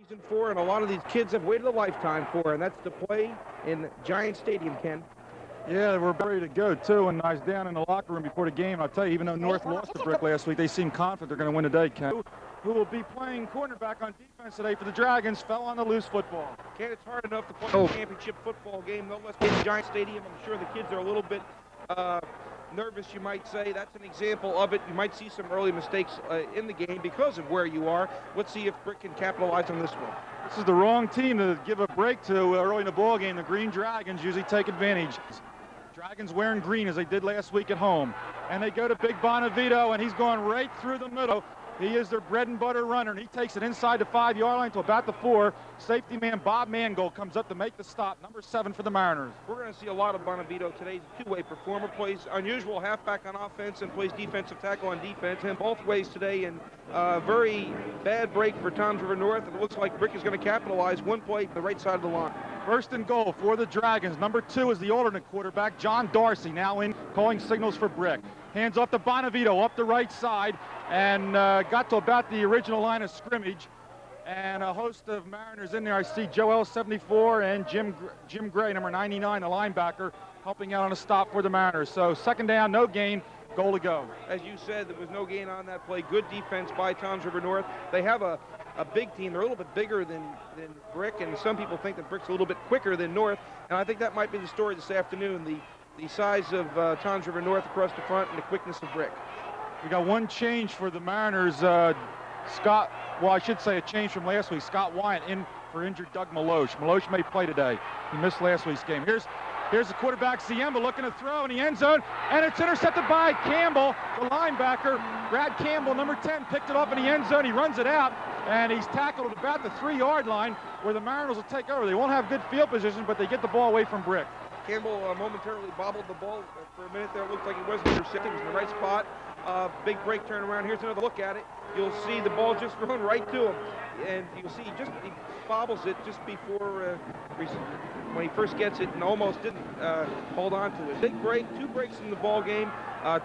Season 4, and a lot of these kids have waited a lifetime for, and that's to play in Giant Stadium, Ken. Yeah, we're ready to go, too, and I was down in the locker room before the game. I'll tell you, even though North lost to Brick last week, they seem confident they're going to win today, Ken. Who will be playing cornerback on defense today for the Dragons, fell on the loose football. Ken, it's hard enough to play a championship football game, no less in Giant Stadium. I'm sure the kids are a little bit nervous, you might say. That's an example of it. You might see some early mistakes in the game because of where you are. Let's see if Brick can capitalize on this one. This is the wrong team to give a break to early in the ball game. The Green Dragons usually take advantage. Dragons wearing green as they did last week at home. And they go to Big Bonavito, and he's going right through the middle. He is their bread and butter runner, and he takes it inside the 5-yard line to about the 4. Safety man Bob Mangold comes up to make the stop, number 7 for the Mariners. We're going to see a lot of Bonavito today. He's a two-way performer, plays unusual halfback on offense and plays defensive tackle on defense, and both ways today. And very bad break for Toms River North. It looks like Brick is going to capitalize. One play to the right side of the line. First and goal for the Dragons. Number 2 is the alternate quarterback, John Darcy, now in calling signals for Brick. Hands off to Bonavito up the right side, and got to about the original line of scrimmage. And a host of Mariners in there. I see Joel 74 and Jim Gray, number 99, the linebacker, helping out on a stop for the Mariners. So second down, no gain, goal to go. As you said, there was no gain on that play. Good defense by Toms River North. They have a big team. They're a little bit bigger than Brick, and some people think that Brick's a little bit quicker than North. And I think that might be the story this afternoon. The size of Toms River North across the front and the quickness of Brick. We got one change for the Mariners. I should say a change from last week. Scott Wyatt in for injured Doug Meloche. Meloche may play today. He missed last week's game. Here's the quarterback, Siemba, looking to throw in the end zone, and it's intercepted by Campbell, the linebacker. Brad Campbell, number 10, picked it up in the end zone. He runs it out, and he's tackled at about the 3-yard line where the Mariners will take over. They won't have good field position, but they get the ball away from Brick. Campbell momentarily bobbled the ball for a minute there. It looked like he wasn't intercepted. He was in the right spot. Big break turn around. Here's another look at it. You'll see the ball just thrown right to him. And you'll see he bobbles it just before when he first gets it and almost didn't hold on to it. Big break, 2 breaks in the ball game.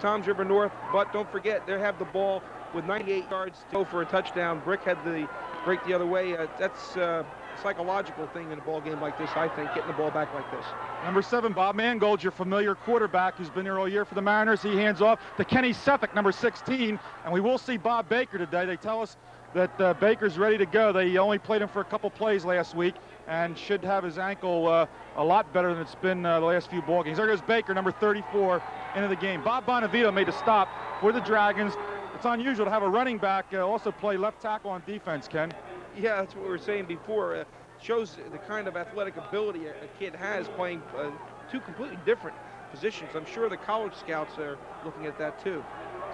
Toms River North, but don't forget, they have the ball with 98 yards to go for a touchdown. Brick had the break the other way. That's psychological thing in a ball game like this, I think, getting the ball back like this. Number 7, Bob Mangold, your familiar quarterback who's been here all year for the Mariners. He hands off to Kenny Seffick, number 16, and we will see Bob Baker today. They tell us that Baker's ready to go. They only played him for a couple plays last week and should have his ankle a lot better than it's been the last few ball games. There goes Baker, number 34, into the game. Bob Bonavito made a stop for the Dragons. It's unusual to have a running back also play left tackle on defense, Ken. Yeah, that's what we were saying before. Shows the kind of athletic ability a kid has playing 2 completely different positions. I'm sure the college scouts are looking at that too.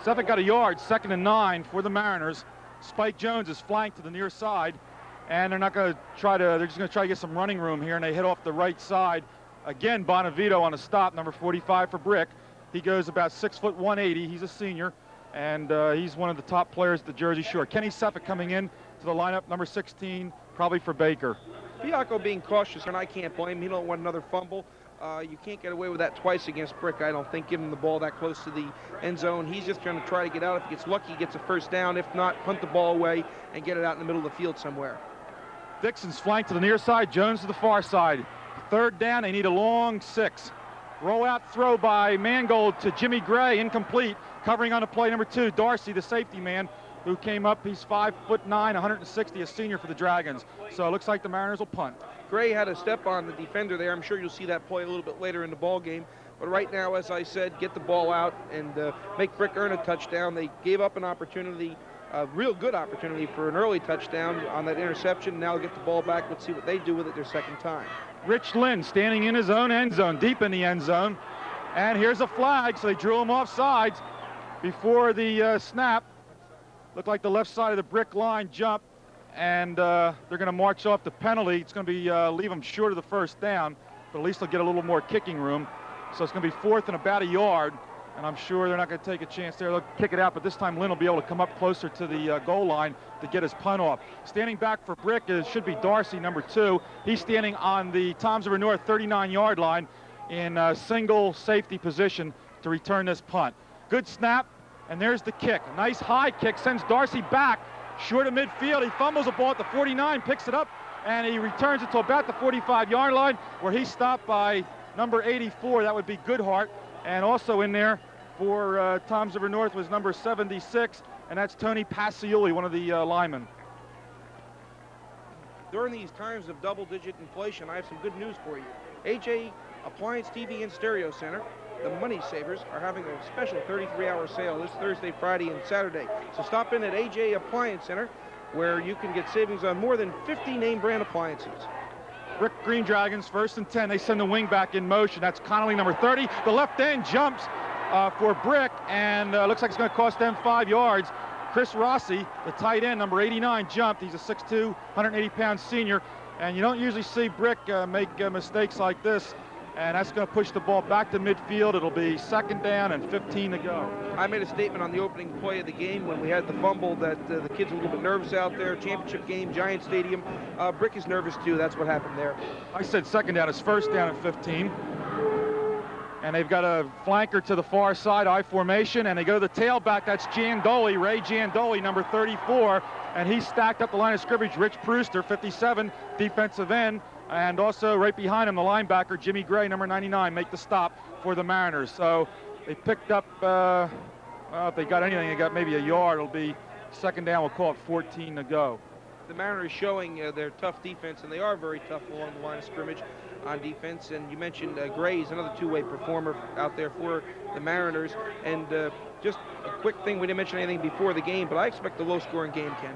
Seffick got a yard, 2nd and 9 for the Mariners. Spike Jones is flanked to the near side, and they're just going to try to get some running room here, and they hit off the right side. Again, Bonavito on a stop, number 45 for Brick. He goes about 6 foot 180. He's a senior, and he's one of the top players at the Jersey Shore. Kenny Seffick coming in to the lineup, number 16, probably for Baker. Bianco being cautious, and I can't blame him. He don't want another fumble. You can't get away with that twice against Brick, I don't think, giving the ball that close to the end zone. He's just going to try to get out. If he gets lucky, he gets a first down. If not, punt the ball away and get it out in the middle of the field somewhere. Dixon's flanked to the near side, Jones to the far side. 3rd down, they need a long 6. Rollout throw by Mangold to Jimmy Gray, incomplete. Covering on the play, number 2, Darcy, the safety man, who came up. He's 5'9", 160, a senior for the Dragons. So it looks like the Mariners will punt. Gray had a step on the defender there. I'm sure you'll see that play a little bit later in the ball game. But right now, as I said, get the ball out and make Brick earn a touchdown. They gave up an opportunity, a real good opportunity for an early touchdown on that interception. Now get the ball back. Let's see what they do with it their second time. Rich Lynn standing in his own end zone, deep in the end zone. And here's a flag, so they drew him off sides before the snap. Looked like the left side of the Brick line jump, and they're going to march off the penalty. It's going to be leave them short of the first down, but at least they'll get a little more kicking room. So it's going to be 4th and about a yard, and I'm sure they're not going to take a chance there. They'll kick it out, but this time Lynn will be able to come up closer to the goal line to get his punt off. Standing back for Brick should be Darcy, number 2. He's standing on the Toms River North 39-yard line in single safety position to return this punt. Good snap. And there's the kick. A nice high kick sends Darcy back short of midfield. He fumbles the ball at the 49, picks it up, and he returns it to about the 45-yard line, where he's stopped by number 84. That would be Goodhart. And also in there for Toms River North was number 76, and that's Tony Pacioli, one of the linemen. During these times of double-digit inflation, I have some good news for you. AJ Appliance TV and Stereo Center, the Money Savers, are having a special 33-hour sale this Thursday, Friday, and Saturday. So stop in at AJ Appliance Center, where you can get savings on more than 50 name brand appliances. Brick Green Dragons, 1st and 10. They send the wing back in motion. That's Connolly, number 30. The left end jumps for Brick, and looks like it's going to cost them 5 yards. Chris Rossi, the tight end, number 89, jumped. He's a 6'2", 180-pound senior, and you don't usually see Brick make mistakes like this, and that's going to push the ball back to midfield. It'll be 2nd down and 15 to go. I made a statement on the opening play of the game when we had the fumble that the kids were a little bit nervous out there. Championship game, Giant Stadium. Brick is nervous too. That's what happened there. I said 2nd down. It's 1st down and 15. And they've got a flanker to the far side, I formation, and they go to the tailback. That's Giandoli, Ray Giandoli, number 34, and he's stacked up the line of scrimmage. Rich Brewster, 57, defensive end, and also right behind him, the linebacker, Jimmy Gray, number 99, make the stop for the Mariners. So they picked up, well, if they got anything, they got maybe a yard. It'll be 2nd down. We'll call it 14 to go. The Mariners showing their tough defense, and they are very tough along the line of scrimmage on defense. And you mentioned Gray's another two-way performer out there for the Mariners. And just a quick thing, we didn't mention anything before the game, but I expect a low-scoring game, Ken.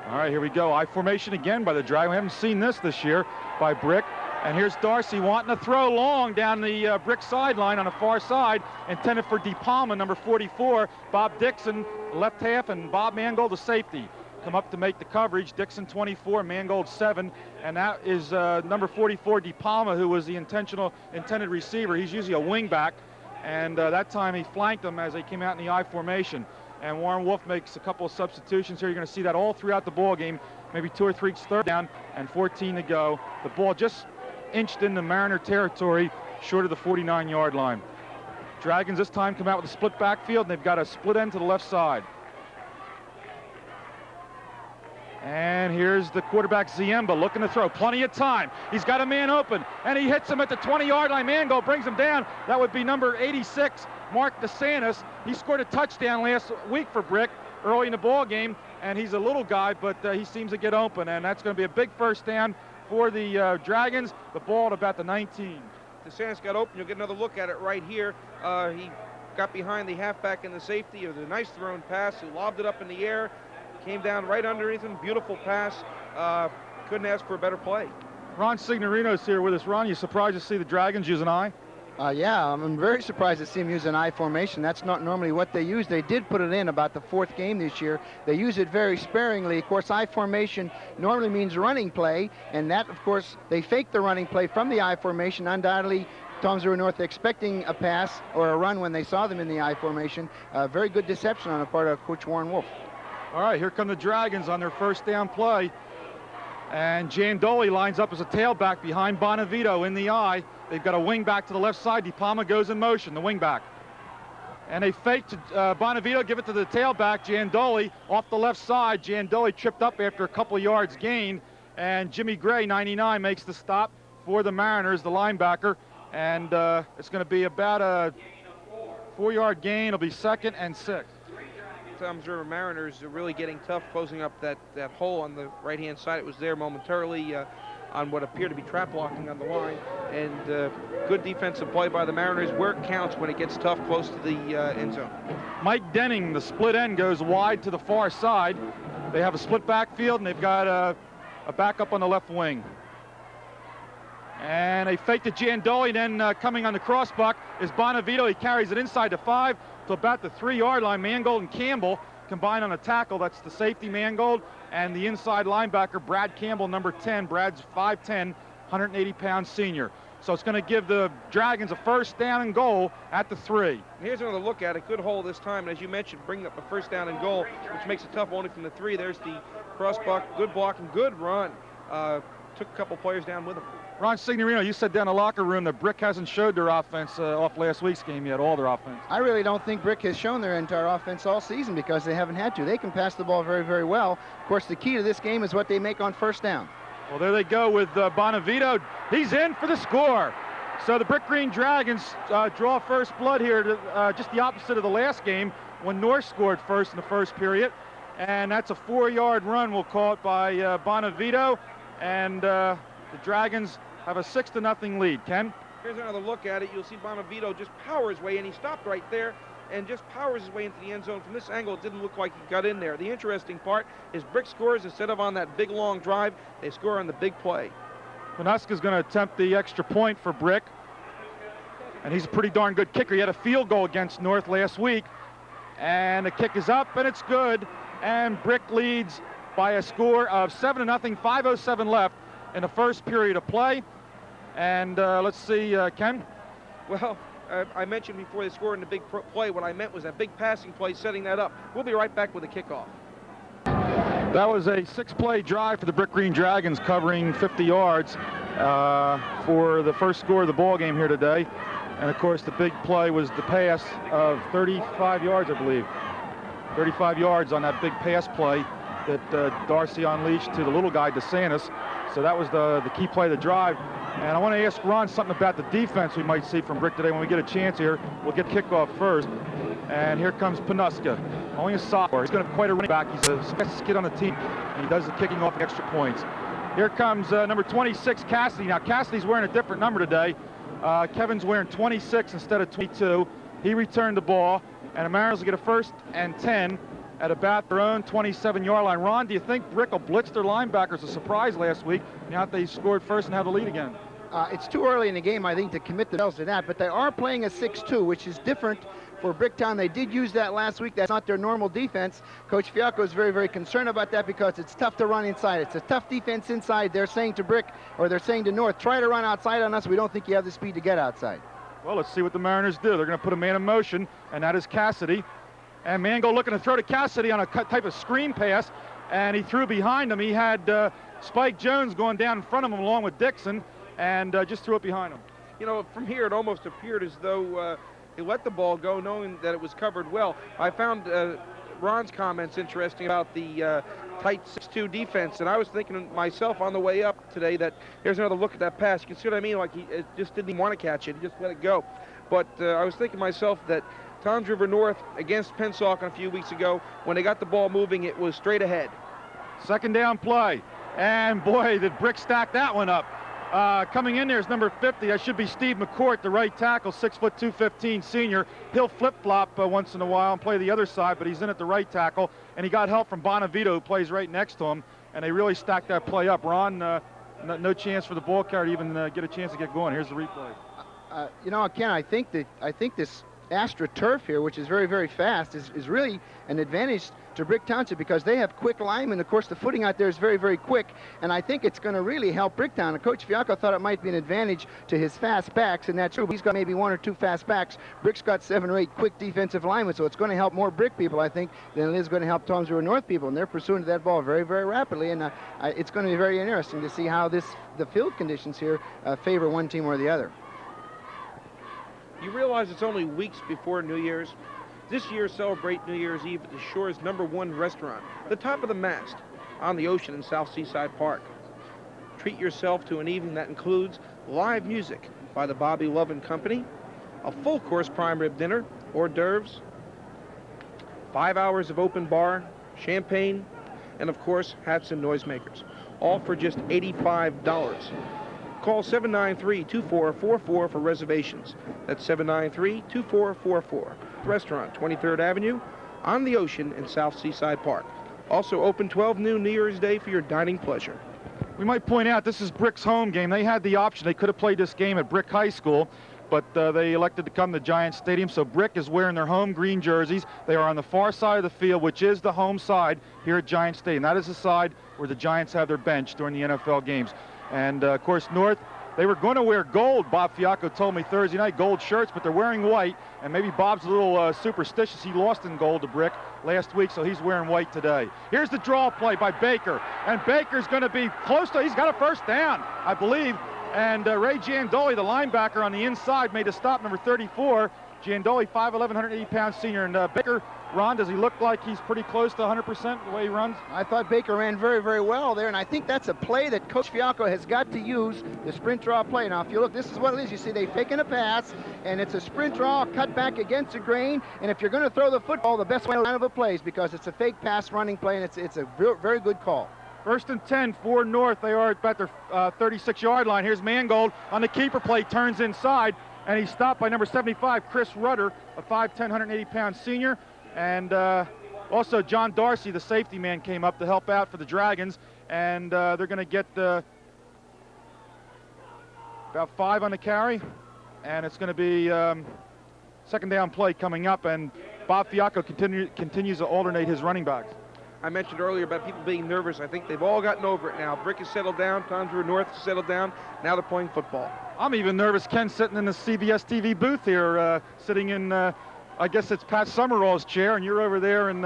All right, here we go. I formation again by the Dragon. We haven't seen this year by Brick. And here's Darcy wanting to throw long down the Brick sideline on the far side, intended for DePalma, number 44. Bob Dixon, left half, and Bob Mangold, the safety, come up to make the coverage. Dixon 24, Mangold 7, and that is number 44, DePalma, who was the intended receiver. He's usually a wing back, and that time he flanked them as they came out in the I formation. And Warren Wolf makes a couple of substitutions here. You're going to see that all throughout the ball game. Maybe 2 or 3 3rd down and 14 to go. The ball just inched into Mariner territory, short of the 49-yard line. Dragons this time come out with a split backfield, and they've got a split end to the left side. And here's the quarterback, Ziemba, looking to throw. Plenty of time. He's got a man open, and he hits him at the 20-yard line. Mangold brings him down. That would be number 86, Mark DeSantis. He scored a touchdown last week for Brick early in the ball game, and he's a little guy, but he seems to get open, and that's going to be a big 1st down for the Dragons. The ball at about the 19. DeSantis got open. You'll get another look at it right here. He got behind the halfback and the safety. It was a nice thrown pass. He lobbed it up in the air. Came down right underneath him. Beautiful pass. Couldn't ask for a better play. Ron Signorino's here with us. Ron, you surprised to see the Dragons use an I? Yeah, I'm very surprised to see them use an I formation. That's not normally what they use. They did put it in about the 4th game this year. They use it very sparingly. Of course, I formation normally means running play, and that, of course, they fake the running play from the I formation. Undoubtedly, Toms River North expecting a pass or a run when they saw them in the I formation. Very good deception on the part of Coach Warren Wolf. All right, here come the Dragons on their 1st down play. And Giandoli lines up as a tailback behind Bonavito in the I. They've got a wing back to the left side. DePalma goes in motion, the wing back. And they fake to Bonavito, give it to the tailback, Giandoli, off the left side. Giandoli tripped up after a couple yards gained. And Jimmy Gray, 99, makes the stop for the Mariners, the linebacker. And it's going to be about a 4-yard gain. It'll be 2nd and 6. Toms River Mariners are really getting tough, closing up that hole on the right-hand side. It was there momentarily on what appeared to be trap blocking on the line. And good defensive play by the Mariners where it counts when it gets tough close to the end zone. Mike Denning, the split end, goes wide to the far side. They have a split backfield, and they've got a backup on the left wing. And they fake to Giandoli, then coming on the crossbuck is Bonavito. He carries it inside the 5 to about the 3-yard line. Mangold and Campbell combine on a tackle. That's the safety, Mangold, and the inside linebacker, Brad Campbell, number 10. Brad's 5'10", 180-pound senior. So it's going to give the Dragons a 1st down and goal at the 3. Here's another look at it. Good hole this time. And as you mentioned, bringing up a 1st down and goal, which makes it tough only from the 3. There's the crossbuck. Good block and good run. took a couple players down with him. Ron Signorino, you said down in the locker room that Brick hasn't showed their offense off last week's game yet, all their offense. I really don't think Brick has shown their entire offense all season because they haven't had to. They can pass the ball very, very well. Of course, the key to this game is what they make on first down. Well, there they go with Bonavito. He's in for the score. So the Brick Green Dragons draw first blood here, to, just the opposite of the last game when North scored first in the first period. And that's a 4-yard run, we'll call it, by Bonavito. And the Dragons have a 6-0 lead. Ken? Here's another look at it. You'll see Bonavito just power his way in. He stopped right there and just powers his way into the end zone. From this angle, it didn't look like he got in there. The interesting part is Brick scores instead of on that big long drive. They score on the big play. Panuska's going to attempt the extra point for Brick. And he's a pretty darn good kicker. He had a field goal against North last week. And the kick is up, and it's good. And Brick leads by a score of 7-0, 5:07 left in the first period of play. And let's see, Ken? Well, I mentioned before they scored in the big play. What I meant was that big passing play setting that up. We'll be right back with the kickoff. That was a 6-play drive for the Brick Green Dragons, covering 50 yards for the first score of the ball game here today. And of course, the big play was the pass of 35 yards, I believe. 35 yards on that big pass play that Darcy unleashed to the little guy, DeSantis. So that was the key play of the drive. And I want to ask Ron something about the defense we might see from Brick today when we get a chance here. We'll get kickoff first. And here comes Panuska, only a sophomore. He's going to have quite a running back. He's the fastest kid on the team, and he does the kicking off the extra points. Here comes number 26, Cassidy. Now, Cassidy's wearing a different number today. Kevin's wearing 26 instead of 22. He returned the ball, and the Mariners will get a 1st and 10 at about their own 27-yard line. Ron, do you think Brick will blitz their linebackers? A surprise last week. Now that they scored first and have the lead again. It's too early in the game, I think, to commit themselves to that, but they are playing a 6-2, which is different for Bricktown. They did use that last week. That's not their normal defense. Coach Fialco is very, very concerned about that because it's tough to run inside. It's a tough defense inside. They're saying to Brick, or they're saying to North, try to run outside on us. We don't think you have the speed to get outside. Well, let's see what the Mariners do. They're going to put a man in motion, and that is Cassidy. And Mango looking to throw to Cassidy on a type of screen pass, and he threw behind him. He had Spike Jones going down in front of him along with Dixon, and just threw it behind him. You know, from here it almost appeared as though he let the ball go knowing that it was covered well. I found Ron's comments interesting about the tight 6-2 defense, and I was thinking to myself on the way up today that here's another look at that pass. You can see what I mean? Like he just didn't even want to catch it. He just let it go. But I was thinking to myself that Toms River North against Pennsauken a few weeks ago, when they got the ball moving, it was straight ahead. Second down play. And boy, did Brick stack that one up. Coming in there is number 50. That should be Steve McCourt, the right tackle, 6', 215 senior. He'll flip-flop once in a while and play the other side, but he's in at the right tackle. And he got help from Bonavito, who plays right next to him. And they really stacked that play up. Ron, no chance for the ball carrier to even get a chance to get going. Here's the replay. You know, Ken, I think this AstroTurf here, which is very, very fast, is really an advantage to Brick Township because they have quick linemen. Of course, the footing out there is very, very quick, and I think it's going to really help Bricktown. And Coach Fialco thought it might be an advantage to his fast backs, and that's true. He's got maybe 1 or 2 fast backs. Brick's got 7 or 8 quick defensive linemen, so it's going to help more Brick people, I think, than it is going to help Toms River North people, and they're pursuing that ball very, very rapidly, and it's going to be very interesting to see how the field conditions here favor one team or the other. You realize it's only weeks before New Year's? This year, celebrate New Year's Eve at the shore's #1 restaurant, the top of the mast, on the ocean in South Seaside Park. Treat yourself to an evening that includes live music by the Bobby Love and Company, a full-course prime rib dinner, hors d'oeuvres, 5 hours of open bar, champagne, and of course, hats and noisemakers, all for just $85. Call 793-2444 for reservations. That's 793-2444. Restaurant, 23rd Avenue, on the ocean in South Seaside Park. Also open 12 noon New Year's Day for your dining pleasure. We might point out this is Brick's home game. They had the option. They could have played this game at Brick High School, but they elected to come to Giant Stadium. So Brick is wearing their home green jerseys. They are on the far side of the field, which is the home side here at Giant Stadium. That is the side where the Giants have their bench during the NFL games. And, of course, North They were going to wear gold, Bob Fiacco told me Thursday night, gold shirts, but they're wearing white, and maybe Bob's a little superstitious. He lost in gold to Brick last week, so he's wearing white today. Here's the draw play by Baker, and Baker's going to be close to, he's got a first down, I believe, and Ray Giandoli, the linebacker on the inside, made a stop, number 34. Giandoli, 5'11", 180-pound senior, and Baker, Ron, does he look like he's pretty close to 100% the way he runs? I thought Baker ran very, very well there, and I think that's a play that Coach Fiacco has got to use, the sprint draw play. Now, if you look, this is what it is. You see they've taken a pass, and it's a sprint draw, cut back against the grain, and if you're going to throw the football, the best way to line of a play is because it's a fake pass running play, and it's a very good call. First and 10 for North. They are at about their 36-yard line. Here's Mangold on the keeper play, turns inside, and he's stopped by number 75, Chris Rudder, a 5'10", 180-pound senior. And also John Darcy, the safety man, came up to help out for the Dragons. And they're going to get about 5 on the carry. And it's going to be second down play coming up. And Bob Fiacco continues to alternate his running backs. I mentioned earlier about people being nervous. I think they've all gotten over it now. Brick has settled down. Tonsberg North has settled down. Now they're playing football. I'm even nervous, Ken, sitting in the CBS TV booth here, sitting in, I guess it's Pat Summerall's chair, and you're over there in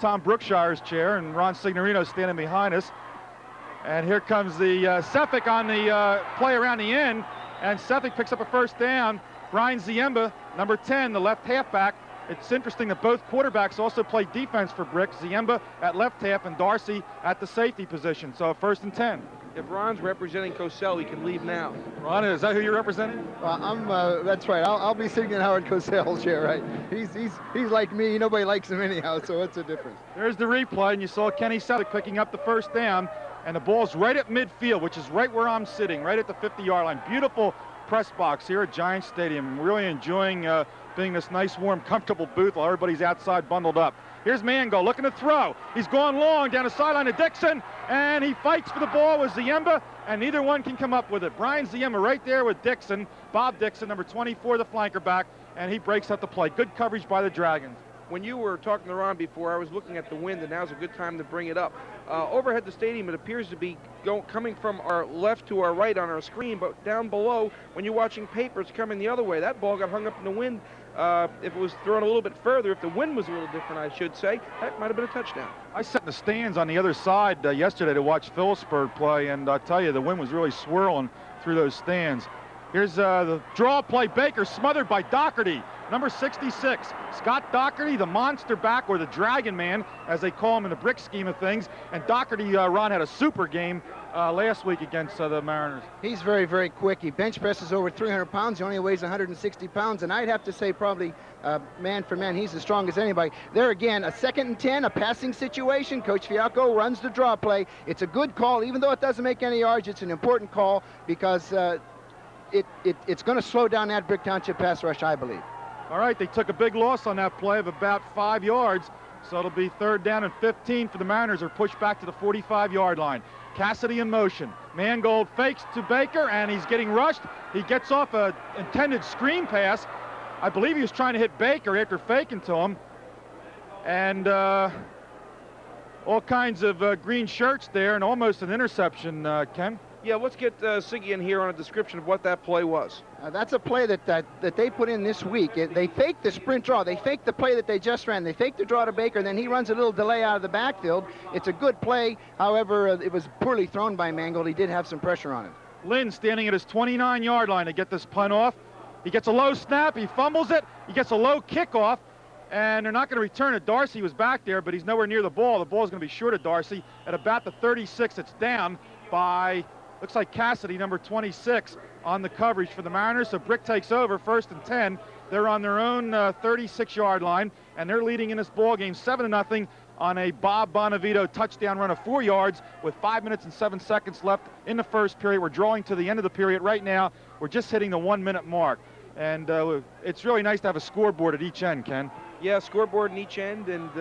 Tom Brookshire's chair, and Ron Signorino standing behind us. And here comes the Suffolk on the play around the end, and Suffolk picks up a first down. Brian Ziemba, number 10, the left halfback. It's interesting that both quarterbacks also play defense for Brick. Ziemba at left half and Darcy at the safety position. So first and 10. If Ron's representing Cosell, he can leave now. Ron, is that who you're representing? That's right. I'll be sitting in Howard Cosell's chair, right? He's like me. Nobody likes him anyhow, so what's the difference? There's the replay, and you saw Kenny Suffolk picking up the first down, and the ball's right at midfield, which is right where I'm sitting, right at the 50-yard line. Beautiful press box here at Giant Stadium. I'm really enjoying being this nice, warm, comfortable booth while everybody's outside bundled up. Here's Mango looking to throw. He's going long down the sideline to Dixon, and he fights for the ball with Ziemba, and neither one can come up with it. Brian Ziemba right there with Dixon, Bob Dixon, number 24, the flanker back, and he breaks up the play. Good coverage by the Dragons. When you were talking to Ron before, I was looking at the wind, and now's a good time to bring it up. Overhead the stadium, it appears to be coming from our left to our right on our screen, but down below, when you're watching paper, it's coming the other way. That ball got hung up in the wind. If it was thrown a little bit further, if the wind was a little different, I should say, that might have been a touchdown. I sat in the stands on the other side yesterday to watch Phillipsburg play, and I tell you, the wind was really swirling through those stands. Here's the draw play. Baker smothered by Doherty, number 66. Scott Doherty, the monster back, or the Dragon Man, as they call him in the Brick scheme of things. And Doherty, Ron, had a super game last week against the Mariners. He's very, very quick. He bench presses over 300 pounds. He only weighs 160 pounds. And I'd have to say probably man for man, he's as strong as anybody. There again, a 2nd and 10, a passing situation. Coach Fiacco runs the draw play. It's a good call. Even though it doesn't make any yards, it's an important call because it's going to slow down that Brick Township pass rush, I believe. All right, they took a big loss on that play of about 5 yards, so it'll be 3rd down and 15 for the Mariners, are pushed back to the 45-yard line. Cassidy in motion. Mangold fakes to Baker, and he's getting rushed. He gets off an intended screen pass. I believe he was trying to hit Baker after faking to him. And all kinds of green shirts there, and almost an interception, Ken. Yeah, let's get Siggy in here on a description of what that play was. That's a play that they put in this week. They faked the sprint draw. They faked the play that they just ran. They faked the draw to Baker, and then he runs a little delay out of the backfield. It's a good play. However, it was poorly thrown by Mangold. He did have some pressure on him. Lynn standing at his 29-yard line to get this punt off. He gets a low snap. He fumbles it. He gets a low kickoff, and they're not going to return it. Darcy was back there, but he's nowhere near the ball. The ball is going to be short of Darcy. At about the 36, it's down by, looks like Cassidy, number 26, on the coverage for the Mariners. So Brick takes over, 1st and 10. They're on their own 36-yard line, and they're leading in this ball game 7-0 on a Bob Bonavito touchdown run of 4 yards with 5 minutes and 7 seconds left in the first period. We're drawing to the end of the period right now. We're just hitting the 1-minute mark. And it's really nice to have a scoreboard at each end, Ken. Yeah, scoreboard in each end, and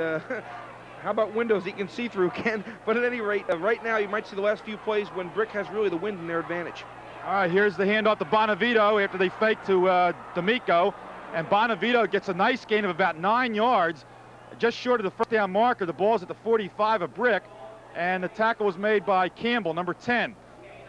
how about windows that you can see through, Ken? But at any rate, right now you might see the last few plays when Brick has really the wind in their advantage. All right, here's the handoff to Bonavito after they fake to D'Amico. And Bonavito gets a nice gain of about 9 yards, just short of the first down marker. The ball's at the 45 of Brick, and the tackle was made by Campbell, number 10.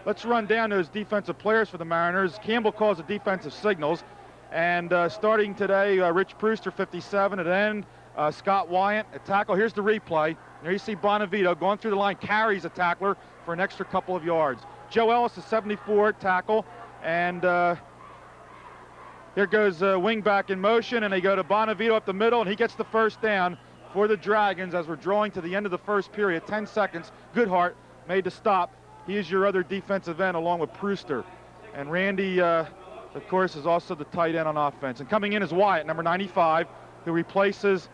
Let's run down those defensive players for the Mariners. Campbell calls the defensive signals. And starting today, Rich Brewster, 57 at end. Scott Wyant at tackle. Here's the replay. There you see Bonavito going through the line, carries a tackler for an extra couple of yards. Joe Ellis is 74 at tackle. And here goes wingback in motion, and they go to Bonavito up the middle, and he gets the first down for the Dragons as we're drawing to the end of the first period. 10 seconds. Goodhart made the stop. He is your other defensive end along with Brewster. And Randy, of course, is also the tight end on offense. And coming in is Wyatt, number 95, who replaces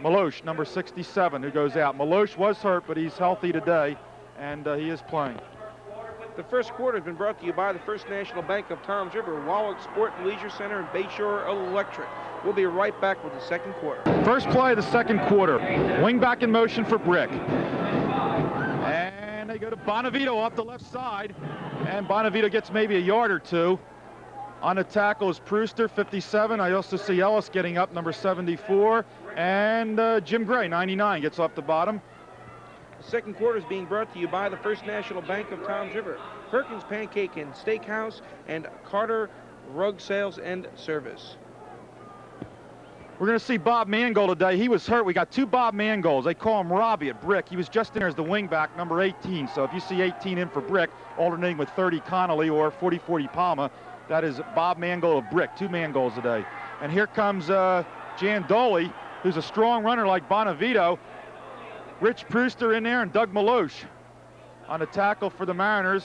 Maloche, number 67, who goes out. Maloche was hurt, but he's healthy today, and he is playing. The first quarter has been brought to you by the First National Bank of Toms River, Wallach Sport and Leisure Center, and Bayshore Electric. We'll be right back with the second quarter. First play of the second quarter. Wingback in motion for Brick. And they go to Bonavito off the left side, and Bonavito gets maybe a yard or two. On the tackle is Brewster, 57. I also see Ellis getting up, number 74. And Jim Gray, 99, gets off the bottom. The second quarter is being brought to you by the First National Bank of Toms River, Perkins Pancake and Steakhouse, and Carter Rug Sales and Service. We're going to see Bob Mangold today. He was hurt. We got two Bob Mangolds. They call him Robbie at Brick. He was just in there as the wingback, number 18. So if you see 18 in for Brick, alternating with 30 Connolly or 40-40 Palma, that is Bob Mangold of Brick. Two Mangolds today. And here comes Jan Doley, who's a strong runner like Bonavito. Rich Brewster in there and Doug Maloche on the tackle for the Mariners.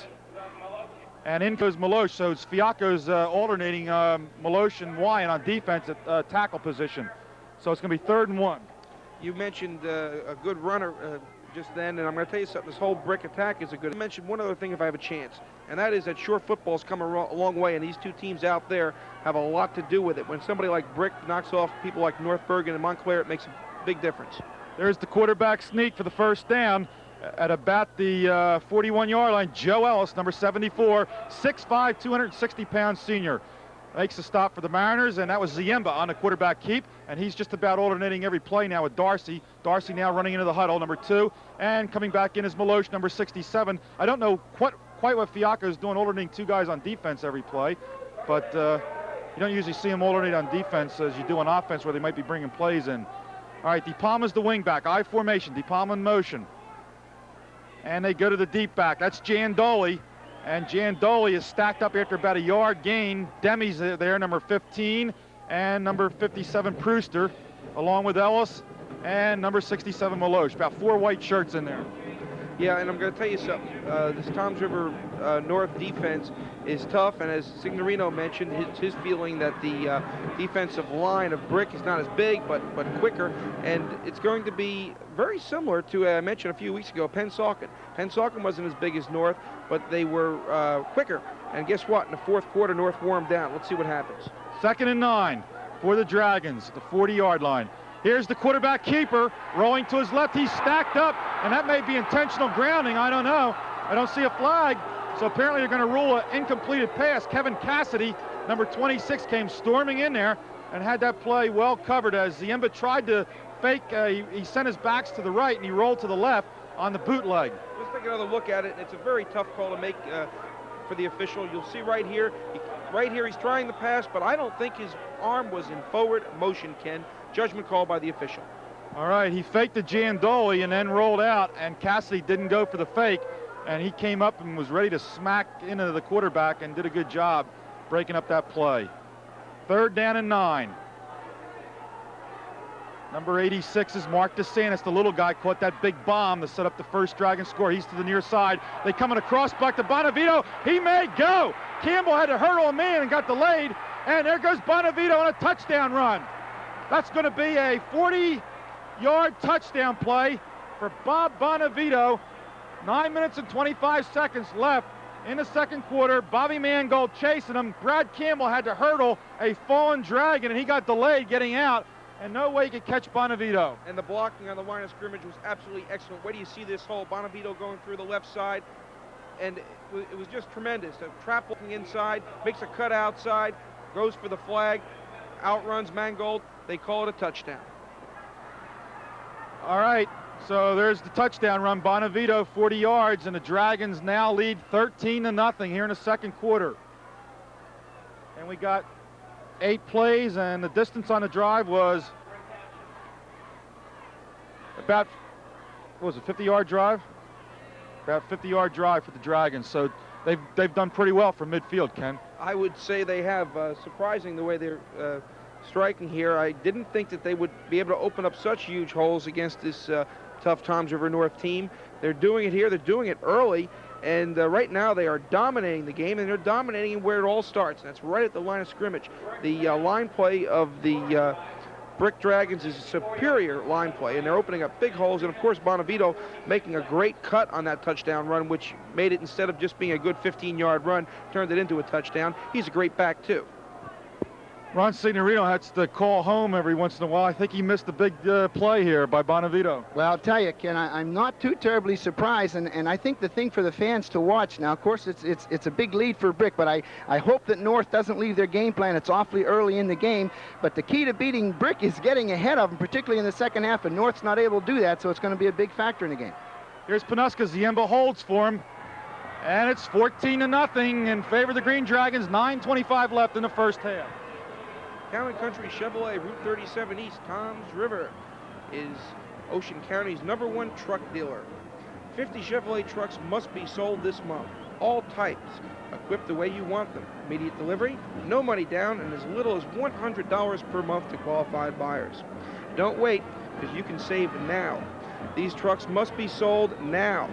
And in goes Maloche, so it's Fiacco's alternating Maloche and Wyatt on defense at tackle position. So it's going to be 3rd and 1. You mentioned a good runner just then, and I'm going to tell you something. This whole Brick attack is a good. I mentioned one other thing if I have a chance, and that is that short football's come a long way, and these two teams out there have a lot to do with it. When somebody like Brick knocks off people like North Bergen and Montclair, it makes a big difference. There's the quarterback sneak for the first down at about the 41-yard line. Joe Ellis, number 74, 6'5", 260-pound senior. Makes a stop for the Mariners, and that was Ziemba on the quarterback keep, and he's just about alternating every play now with Darcy. Darcy now running into the huddle, number 2, and coming back in is Maloche, number 67. I don't know quite what Fiacco is doing, alternating two guys on defense every play, but you don't usually see him alternate on defense as you do on offense where they might be bringing plays in. All right, DePalma's the wingback, I formation, DePalma in motion. And they go to the deep back. That's Jan Doley. And Jan Doley is stacked up after about a yard gain. Demi's there, number 15, and number 57, Brewster, along with Ellis, and number 67, Maloche. About 4 white shirts in there. Yeah, and I'm going to tell you something. This Toms River North defense is tough, and as Signorino mentioned, his feeling that the defensive line of Brick is not as big, but quicker, and it's going to be very similar to, I mentioned a few weeks ago, Pennsauken. Pennsauken wasn't as big as North, but they were quicker. And guess what? In the fourth quarter, North wore them down. Let's see what happens. 2nd and 9 for the Dragons, the 40-yard line. Here's the quarterback keeper rolling to his left. He's stacked up, and that may be intentional grounding. I don't know. I don't see a flag. So apparently they're going to rule an incompleted pass. Kevin Cassidy, number 26, came storming in there and had that play well covered as Ziemba tried to fake. He sent his backs to the right, and he rolled to the left on the bootleg. Let's take another look at it. It's a very tough call to make for the official. You'll see right here he's trying the pass, but I don't think his arm was in forward motion, Ken. Judgment call by the official. All right, he faked the Jan Doley and then rolled out, and Cassidy didn't go for the fake, and he came up and was ready to smack into the quarterback and did a good job breaking up that play. 3rd down and 9. Number 86 is Mark DeSantis. The little guy caught that big bomb to set up the first Dragon score. He's to the near side. They come in a cross back to Bonavito. He may go. Campbell had to hurdle a man and got delayed, and there goes Bonavito on a touchdown run. That's going to be a 40-yard touchdown play for Bob Bonavito. 9 minutes and 25 seconds left in the second quarter. Bobby Mangold chasing him. Brad Campbell had to hurdle a fallen Dragon, and he got delayed getting out, and no way he could catch Bonavito. And the blocking on the line of scrimmage was absolutely excellent. Where do you see this hole? Bonavito going through the left side, and it was just tremendous. A trap looking inside, makes a cut outside, goes for the flag, outruns Mangold. They call it a touchdown. All right, So there's the touchdown run. Bonavito, 40 yards, and the Dragons now lead 13-0 here in the second quarter. And we got 8 plays, and the distance on the drive was about, what was it, 50-yard drive? About 50-yard drive for the Dragons. So they've done pretty well from midfield, Ken. I would say they have. Surprising the way they're striking here. I didn't think that they would be able to open up such huge holes against this tough Toms River North team. They're doing it here. They're doing it early. And right now they are dominating the game, and they're dominating where it all starts. And that's right at the line of scrimmage. The line play of the Brick Dragons is a superior line play, and they're opening up big holes. And of course, Bonavito making a great cut on that touchdown run, which made it, instead of just being a good 15-yard run, turned it into a touchdown. He's a great back too. Ron Signorino has to call home every once in a while. I think he missed a big play here by Bonavito. Well, I'll tell you, Ken, I'm not too terribly surprised, and I think the thing for the fans to watch now, of course, it's a big lead for Brick, but I hope that North doesn't leave their game plan. It's awfully early in the game, but the key to beating Brick is getting ahead of them, particularly in the second half, and North's not able to do that, so it's going to be a big factor in the game. Here's Panuska. Ziemba holds for him, and it's 14-0 in favor of the Green Dragons. 9:25 left in the first half. Town & Country Chevrolet, Route 37 East, Toms River, is Ocean County's #1 truck dealer. 50 Chevrolet trucks must be sold this month. All types, equipped the way you want them. Immediate delivery, no money down, and as little as $100 per month to qualified buyers. Don't wait, because you can save now. These trucks must be sold now.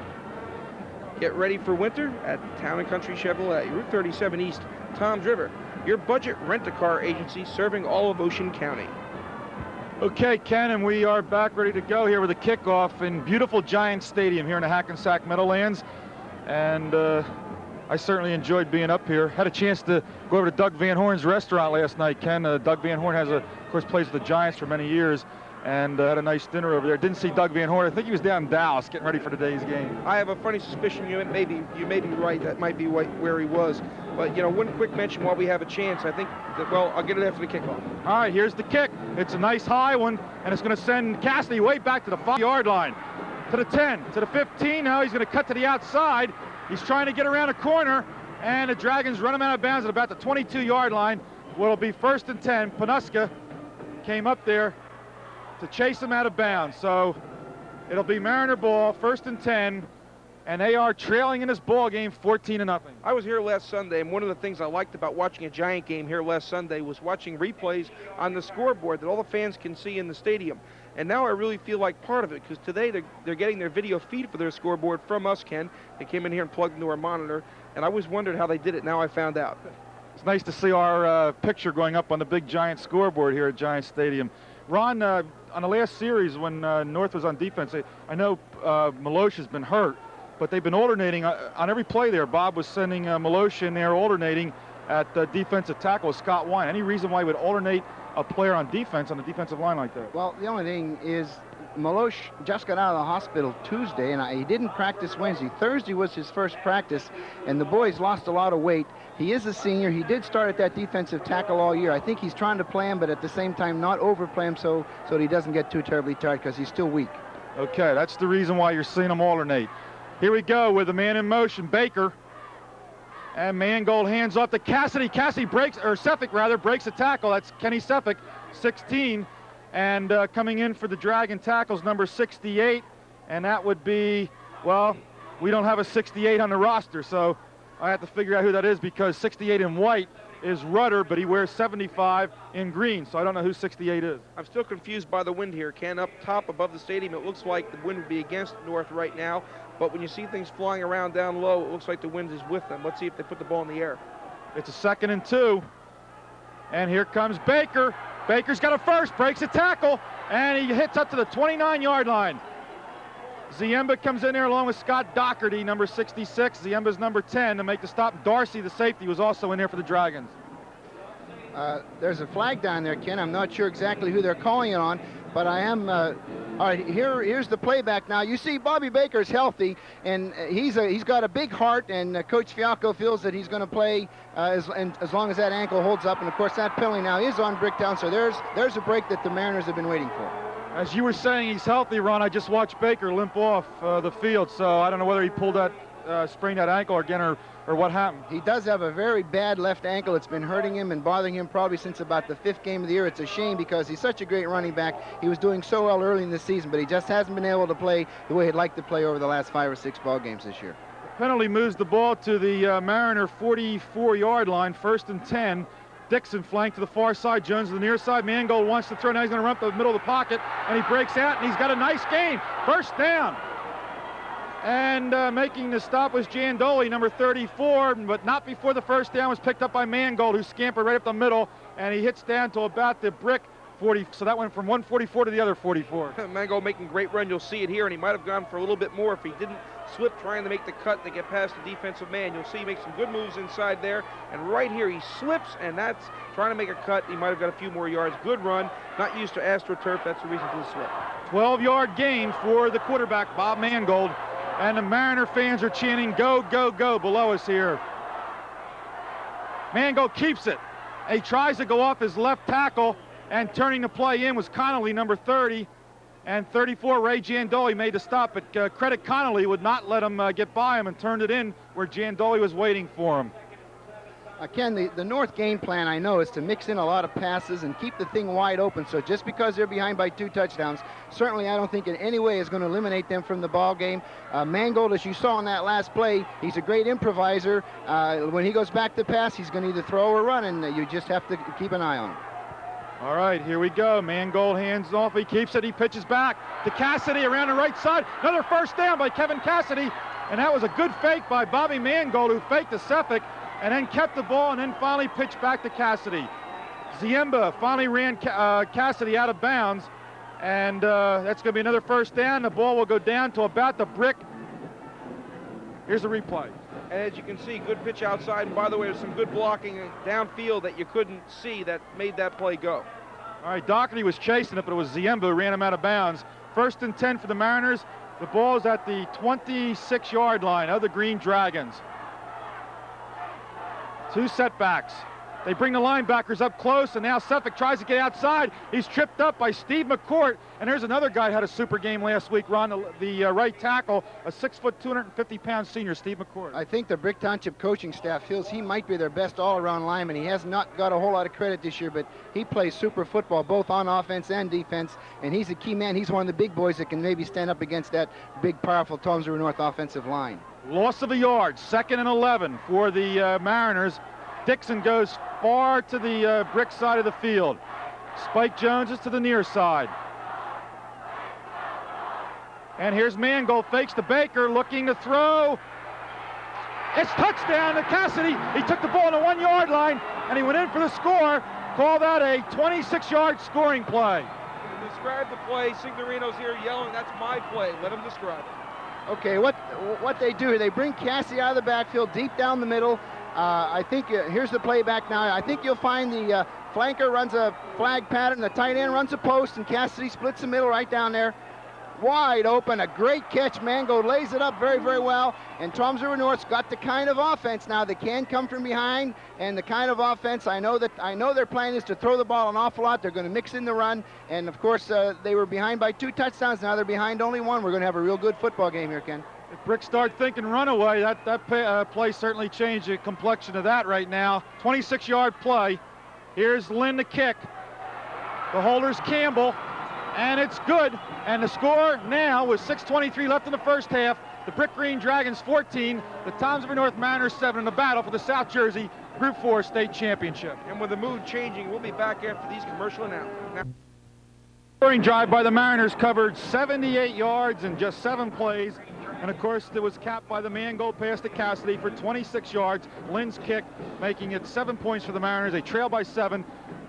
Get ready for winter at Town & Country Chevrolet, Route 37 East, Toms River. Your budget rent-a-car agency serving all of Ocean County. Okay, Ken, and we are back ready to go here with a kickoff in beautiful Giant Stadium here in the Hackensack Meadowlands. And I certainly enjoyed being up here. Had a chance to go over to Doug Van Horn's restaurant last night, Ken. Doug Van Horn of course, plays with the Giants for many years, and had a nice dinner over there. Didn't see Doug Van Horn. I think he was down in Dallas getting ready for today's game. I have a funny suspicion you may be right. That might be where he was. But, you know, one quick mention while we have a chance. I think that, well, I'll get it after the kickoff. All right, here's the kick. It's a nice high one, and it's going to send Cassidy way back to the 5-yard line, to the 10, to the 15. Now he's going to cut to the outside. He's trying to get around a corner, and the Dragons run him out of bounds at about the 22-yard line. What'll be 1st and 10. Panuska came up there to chase him out of bounds. So it'll be Mariner ball, 1st and 10. And they are trailing in this ball game 14-0. I was here last Sunday, and one of the things I liked about watching a Giant game here last Sunday was watching replays on the scoreboard that all the fans can see in the stadium. And now I really feel like part of it, because today they're getting their video feed for their scoreboard from us, Ken. They came in here and plugged into our monitor, and I always wondered how they did it. Now I found out. It's nice to see our picture going up on the big Giant scoreboard here at Giant Stadium. Ron, on the last series when North was on defense, I know Malosh has been hurt, but they've been alternating on every play there. Bob was sending Malosh in there alternating at defensive tackle with Scott Wine. Any reason why he would alternate a player on defense on the defensive line like that? Well, the only thing is Malosh just got out of the hospital Tuesday, and he didn't practice Wednesday. Thursday was his first practice, and the boys lost a lot of weight. He is a senior. He did start at that defensive tackle all year. I think he's trying to play him, but at the same time not overplay him so that he doesn't get too terribly tired, because he's still weak. Okay, that's the reason why you're seeing him alternate. Here we go with the man in motion, Baker. And Mangold hands off to Cassidy. Cassidy breaks, or Sefik rather, breaks a tackle. That's Kenny Sefik, 16. And coming in for the Dragon tackles, number 68. And that would be, well, we don't have a 68 on the roster, so I have to figure out who that is, because 68 in white is Rudder, but he wears 75 in green, so I don't know who 68 is. I'm still confused by the wind here, Ken. Up top above the stadium, it looks like the wind would be against North right now, but when you see things flying around down low, it looks like the wind is with them. Let's see if they put the ball in the air. It's a 2nd and 2, and here comes Baker. Baker's got a first, breaks a tackle, and he hits up to the 29-yard line. Ziemba comes in there along with Scott Doherty, number 66. Ziemba's number 10 to make the stop. Darcy, the safety, was also in there for the Dragons. There's a flag down there, Ken. I'm not sure exactly who they're calling it on, but I am. All right, here's the playback now. You see Bobby Baker's healthy, and he's got a big heart, and Coach Fialco feels that he's going to play as long as that ankle holds up. And of course, that penalty now is on Bricktown, so there's a break that the Mariners have been waiting for. As you were saying, he's healthy, Ron. I just watched Baker limp off the field, so I don't know whether he pulled that, sprained that ankle again or what happened. He does have a very bad left ankle. It's been hurting him and bothering him probably since about the 5th game of the year. It's a shame because he's such a great running back. He was doing so well early in the season, but he just hasn't been able to play the way he'd like to play over the last 5 or 6 ball games this year. The penalty moves the ball to the Mariner 44-yard line, 1st and 10. Dixon flanked to the far side, Jones to the near side. Mangold wants to throw, now he's going to run up the middle of the pocket, and he breaks out, and he's got a nice gain. First down. And making the stop was Jandoli, number 34, but not before the first down was picked up by Mangold, who scampered right up the middle, and he hits down to about the brick 40, so that went from 144 to the other 44. Mangold making great run, you'll see it here, and he might have gone for a little bit more if he didn't slip trying to make the cut to get past the defensive man. You'll see he makes some good moves inside there, and right here he slips, and that's trying to make a cut. He might have got a few more yards. Good run, not used to AstroTurf, that's the reason for the slip. 12-yard gain for the quarterback, Bob Mangold, and the Mariner fans are chanting, go, go, go, below us here. Mangold keeps it. He tries to go off his left tackle, and turning the play in was Connolly, number 30, and 34, Ray Jandoli made the stop, but credit Connolly would not let him get by him and turned it in where Jandoli was waiting for him. Ken, the North game plan, I know, is to mix in a lot of passes and keep the thing wide open. So just because they're behind by 2 touchdowns, certainly I don't think in any way is going to eliminate them from the ball game. Mangold, as you saw in that last play, he's a great improviser. When he goes back to pass, he's going to either throw or run, and you just have to keep an eye on him. All right, here we go. Mangold hands off. He keeps it. He pitches back to Cassidy around the right side. Another first down by Kevin Cassidy. And that was a good fake by Bobby Mangold, who faked the Suffolk and then kept the ball and then finally pitched back to Cassidy. Ziemba finally ran Cassidy out of bounds. And that's going to be another first down. The ball will go down to about the brick. Here's the replay. And as you can see, good pitch outside, and by the way, there's some good blocking downfield that you couldn't see that made that play go. All right, Doherty was chasing it, but it was Ziemba who ran him out of bounds. 1st and 10 for the Mariners. The ball is at the 26-yard line of the Green Dragons. 2 setbacks. They bring the linebackers up close, and now Suffolk tries to get outside. He's tripped up by Steve McCourt, and there's another guy who had a super game last week, Ron, the right tackle, a 6', 250-pound senior, Steve McCourt. I think the Brick Township coaching staff feels he might be their best all-around lineman. He has not got a whole lot of credit this year, but he plays super football both on offense and defense, and he's a key man. He's one of the big boys that can maybe stand up against that big, powerful Toms River North offensive line. Loss of a yard, 2nd and 11 for the Mariners. Dixon goes far to the brick side of the field. Spike Jones is to the near side. And here's Mangold, fakes to Baker, looking to throw. It's touchdown to Cassidy. He took the ball on the 1-yard line, and he went in for the score. Called out a 26-yard scoring play. Describe the play. Signorino's here yelling, that's my play. Let him describe it. Okay, what they do, they bring Cassidy out of the backfield, deep down the middle. I think, here's the playback now. I think you'll find the flanker runs a flag pattern, the tight end runs a post, and Cassidy splits the middle right down there. Wide open, a great catch. Mangold lays it up very, very well. And Toms River North's got the kind of offense now that can come from behind, and the kind of offense I know their plan is to throw the ball an awful lot. They're going to mix in the run, and of course they were behind by 2 touchdowns. Now they're behind only 1. We're going to have a real good football game here, Ken. If Brick start thinking runaway, that play certainly changed the complexion of that right now. 26-yard play. Here's Lynn to kick. The holder's Campbell, and it's good. And the score now, with 6:23 left in the first half, the Brick Green Dragons 14, the Toms River North Mariners 7 in the battle for the South Jersey Group 4 state championship. And with the mood changing, we'll be back after these commercial announcements. Scoring drive by the Mariners covered 78 yards in just 7 plays. And of course, it was capped by the Mangold pass to Cassidy for 26 yards. Lynn's kick, making it 7 points for the Mariners. They trail by 7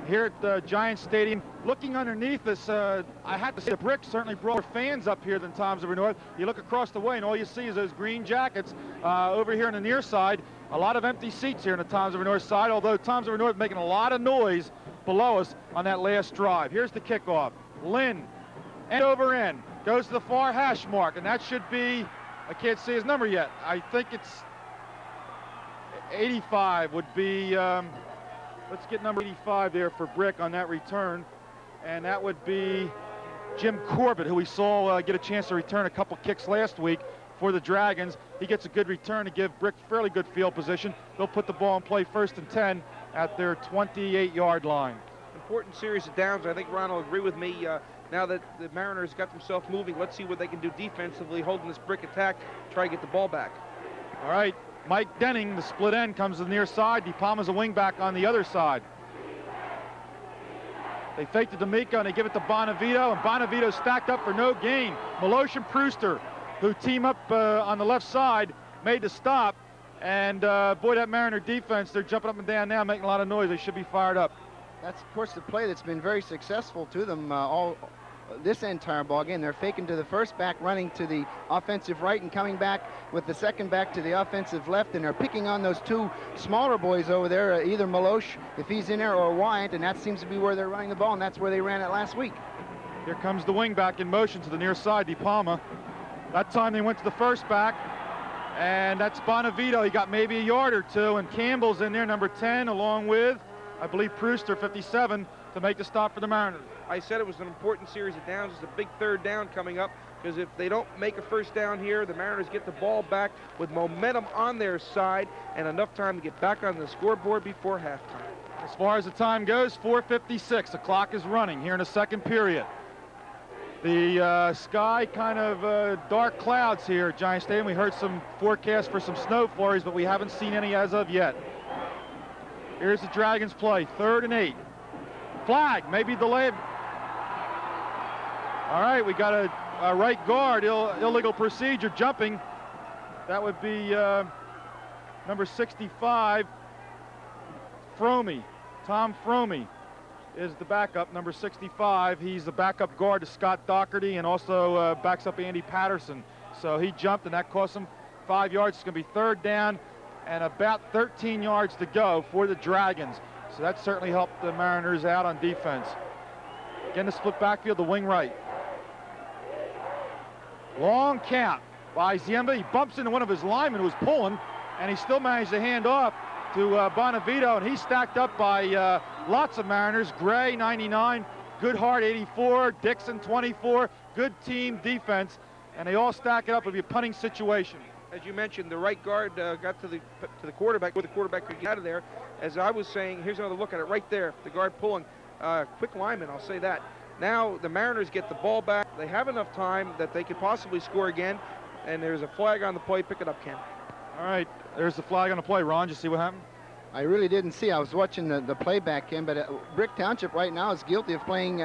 here at the Giants Stadium. Looking underneath this, I had to say the Brick certainly brought more fans up here than Toms River North. You look across the way, and all you see is those green jackets over here on the near side. A lot of empty seats here on the Toms River North side, although Toms River North making a lot of noise below us on that last drive. Here's the kickoff. Lynn, end over end, goes to the far hash mark, and that should be, I can't see his number yet. I think it's 85 would be, let's get number 85 there for Brick on that return. And that would be Jim Corbett, who we saw get a chance to return a couple kicks last week for the Dragons. He gets a good return to give Brick fairly good field position. They'll put the ball in play 1st and 10 at their 28-yard line. Important series of downs. I think Ron will agree with me. Now that the Mariners got themselves moving, let's see what they can do defensively, holding this Brick attack, try to get the ball back. All right, Mike Denning, the split end, comes to the near side. DePalma's a wing back on the other side. They fake to D'Amico and they give it to Bonavito, and Bonavito stacked up for no gain. Meloche and Prewster, who team up on the left side, made the stop. And boy, that Mariner defense, they're jumping up and down now, making a lot of noise. They should be fired up. That's, of course, the play that's been very successful to them all this entire ball game. They're faking to the first back, running to the offensive right, and coming back with the second back to the offensive left, and they're picking on those two smaller boys over there, either Meloche, if he's in there, or Wyatt, and that seems to be where they're running the ball, and that's where they ran it last week. Here comes the wing back in motion to the near side, DePalma. That time they went to the first back, and that's Bonavito. He got maybe a yard or two, and Campbell's in there, number 10, along with, I believe, Prewster, 57, to make the stop for the Mariners. I said it was an important series of downs. It's a big 3rd down coming up, because if they don't make a 1st down here, the Mariners get the ball back with momentum on their side and enough time to get back on the scoreboard before halftime. As far as the time goes, 4:56. The clock is running here in the 2nd period. The sky kind of dark clouds here at Giant Stadium. We heard some forecasts for some snow flurries, but we haven't seen any as of yet. Here's the Dragons play, 3rd and 8. Flag, maybe delayed. All right, we got a right guard, illegal procedure, jumping. That would be number 65, Fromey. Tom Fromey is the backup, number 65. He's the backup guard to Scott Doherty and also backs up Andy Patterson. So he jumped, and that cost him 5 yards. It's going to be 3rd down and about 13 yards to go for the Dragons. So that certainly helped the Mariners out on defense. Again, the split backfield, the wing right. Long count by Ziemba. He bumps into one of his linemen who was pulling, and he still managed to hand off to Bonavito, and he's stacked up by lots of Mariners. Gray, 99, Goodhart, 84, Dixon, 24. Good team defense, and they all stack it up. It'll be a punting situation. As you mentioned, the right guard got to the quarterback, where the quarterback could get out of there. As I was saying, here's another look at it right there. The guard pulling. Quick lineman, I'll say that. Now the Mariners get the ball back. They have enough time that they could possibly score again. And there's a flag on the play. Pick it up, Ken. All right, there's the flag on the play. Ron, did you see what happened? I really didn't see. I was watching the playback, Ken, but Brick Township right now is guilty of playing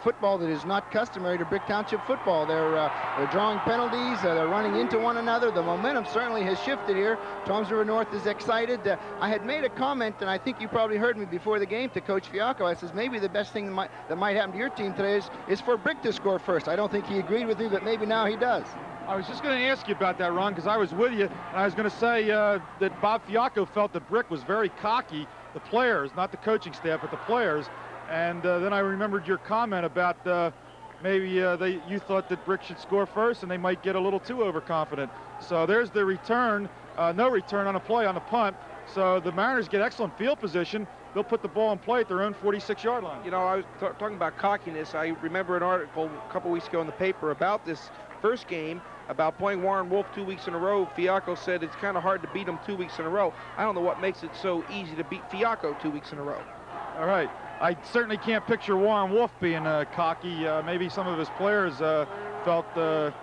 football that is not customary to Brick Township football. They're drawing penalties. They're running into one another. The momentum certainly has shifted here. Toms River North is excited. I had made a comment, and I think you probably heard me before the game, to Coach Fiacco. I says maybe the best thing that might happen to your team today is for Brick to score first. I don't think he agreed with me, but maybe now he does. I was just going to ask you about that, Ron, because I was with you, and I was going to say that Bob Fiacco felt that Brick was very cocky, the players, not the coaching staff, but the players. And then I remembered your comment about maybe you thought that Brick should score first, and they might get a little too overconfident. So there's the return, no return on a play on the punt. So the Mariners get excellent field position. They'll put the ball in play at their own 46-yard line. You know, I was talking about cockiness. I remember an article a couple weeks ago in the paper about this first game, about playing Warren Wolf 2 weeks in a row. Fiacco said it's kind of hard to beat him 2 weeks in a row. I don't know what makes it so easy to beat Fiacco 2 weeks in a row. All right. I certainly can't picture Warren Wolf being cocky. Maybe some of his players felt that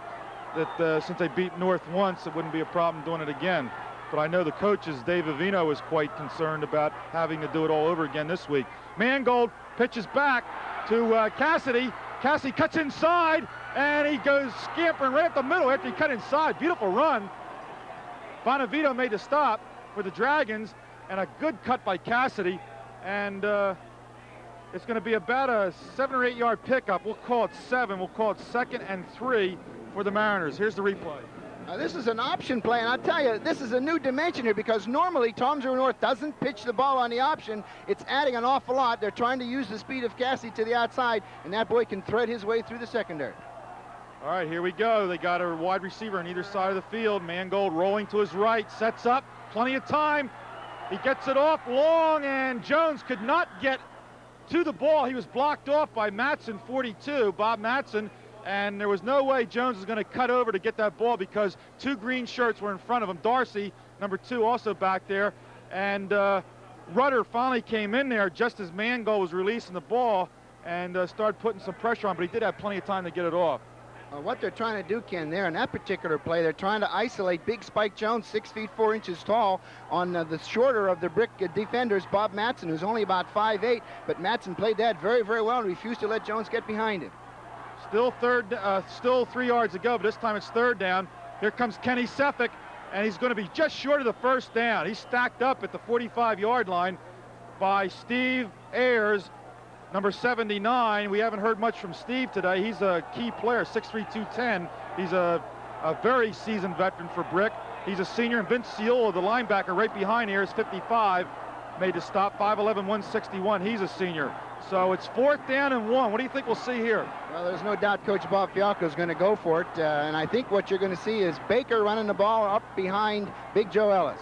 since they beat North once, it wouldn't be a problem doing it again. But I know the coaches, Dave Avino, was quite concerned about having to do it all over again this week. Mangold pitches back to Cassidy. Cassidy cuts inside, and he goes scampering right up the middle after he cut inside. Beautiful run. Bonavito made the stop for the Dragons, and a good cut by Cassidy. And it's going to be about a 7 or 8 yard pickup. We'll call it 7. We'll call it 2nd and 3 for the Mariners. Here's the replay. This is an option play, and I'll tell you, this is a new dimension here, because normally Toms River North doesn't pitch the ball on the option. It's adding an awful lot. They're trying to use the speed of Cassidy to the outside, and that boy can thread his way through the secondary. All right, here we go. They got a wide receiver on either side of the field. Mangold rolling to his right, sets up, plenty of time. He gets it off long, and Jones could not get to the ball. He was blocked off by Matson, 42, Bob Matson, and there was no way Jones was going to cut over to get that ball because two green shirts were in front of him. Darcy, number 2, also back there, and Rudder finally came in there just as Mangold was releasing the ball and started putting some pressure on, but he did have plenty of time to get it off. What they're trying to do, Ken, there in that particular play, they're trying to isolate big Spike Jones, 6 feet 4 inches tall, on the shorter of the Brick defenders, Bob Matson, who's only about 5'8", but Matson played that very, very well and refused to let Jones get behind him. Still 3 yards to go, but this time it's 3rd down. Here comes Kenny Seffick, and he's going to be just short of the 1st down. He's stacked up at the 45-yard line by Steve Ayers, number 79. We haven't heard much from Steve today. He's a key player, 6'3", 210. He's a very seasoned veteran for Brick. He's a senior, and Vince Ciola, the linebacker right behind here, is 55, made the stop, 5'11", 161. He's a senior. So it's 4th down and 1. What do you think we'll see here? Well, there's no doubt Coach Bob Fialco is going to go for it, and I think what you're going to see is Baker running the ball up behind Big Joe Ellis.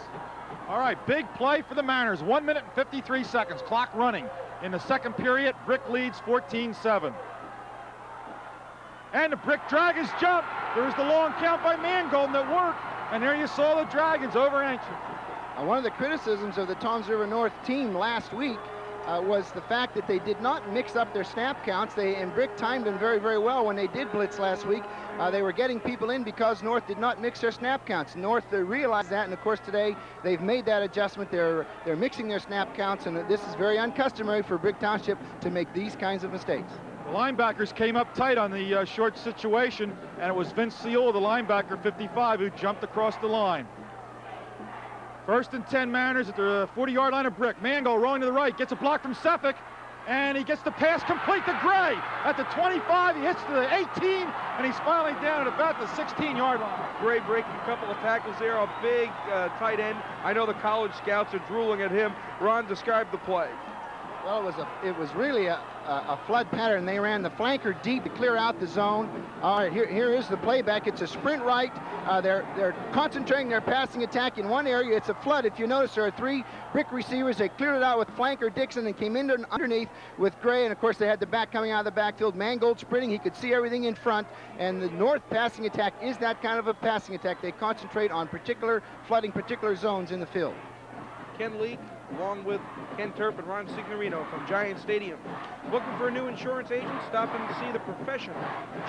All right, big play for the Mariners. 1 minute and 53 seconds, clock running. In the second period, Brick leads 14-7. And the Brick Dragons jump. There's the long count by Mangold that worked. And there you saw the Dragons over anxious. One of the criticisms of the Toms River North team last week was the fact that they did not mix up their snap counts. And Brick timed them very, very well when they did blitz last week. They were getting people in because North did not mix their snap counts. North realized that, and of course today they've made that adjustment. They're mixing their snap counts, and this is very uncustomary for Brick Township to make these kinds of mistakes. The linebackers came up tight on the short situation, and it was Vince Ciola, the linebacker, 55, who jumped across the line. 1st and 10 Mariners at the 40-yard line of Brick. Mangold rolling to the right, gets a block from Seffick, and he gets the pass complete to Gray at the 25. He hits to the 18, and he's finally down at about the 16-yard line. Gray breaking a couple of tackles there, a big tight end. I know the college scouts are drooling at him. Ron, describe the play. Well, it was really a flood pattern. They ran the flanker deep to clear out the zone. All right, here is the playback. It's a sprint right. They're concentrating their passing attack in one area. It's a flood. If you notice, there are 3 Brick receivers. They cleared it out with flanker Dixon and came in underneath with Gray. And of course, they had the back coming out of the backfield. Mangold sprinting. He could see everything in front. And the North passing attack is that kind of a passing attack. They concentrate on flooding particular zones in the field. Ken Leake, along with Ken Turp and Ron Signorino from Giant Stadium. Looking for a new insurance agent? Stop in to see the professional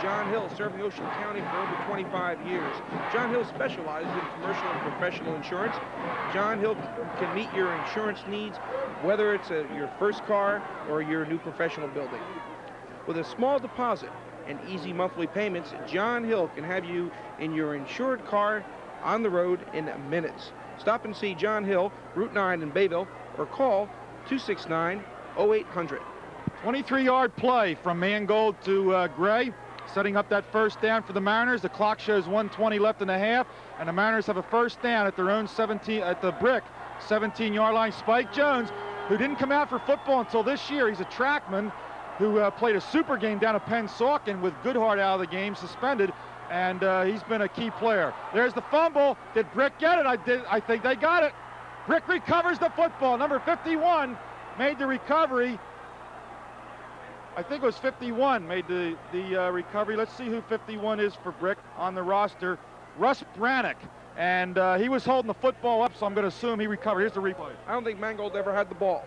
John Hill, serving Ocean County for over 25 years. John Hill specializes in commercial and professional insurance. John Hill can meet your insurance needs, whether it's your first car or your new professional building. With a small deposit and easy monthly payments, John Hill can have you in your insured car on the road in minutes. Stop and see John Hill, Route 9 in Bayville, or call 269-0800. 23-yard play from Mangold to Gray, setting up that 1st down for the Mariners. The clock shows 1:20 left in the half, and the Mariners have a 1st down at their own 17, at the Brick 17-yard line. Spike Jones, who didn't come out for football until this year, he's a trackman who played a super game down at Pennsauken with Goodhart out of the game, suspended. And he's been a key player. There's the fumble. Did Brick get it? I think they got it. Brick recovers the football. Number 51 made the recovery. I think it was 51 made the recovery. Let's see who 51 is for Brick on the roster. Russ Brannick. And he was holding the football up, so I'm going to assume he recovered. Here's the replay. I don't think Mangold ever had the ball.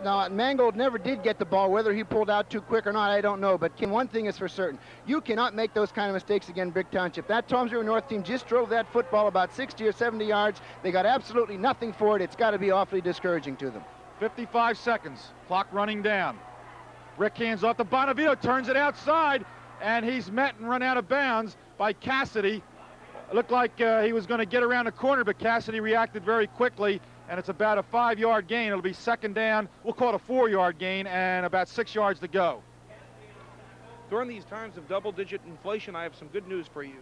Now, Mangold never did get the ball. Whether he pulled out too quick or not, I don't know. But one thing is for certain. You cannot make those kind of mistakes again, Brick Township. That Toms River North team just drove that football about 60 or 70 yards. They got absolutely nothing for it. It's got to be awfully discouraging to them. 55 seconds. Clock running down. Brick hands off to Bonavito, turns it outside, and he's met and run out of bounds by Cassidy. It looked like he was going to get around the corner, but Cassidy reacted very quickly. And it's about a 5-yard gain. It'll be 2nd down. We'll call it a 4-yard gain and about 6 yards to go. During these times of double-digit inflation, I have some good news for you.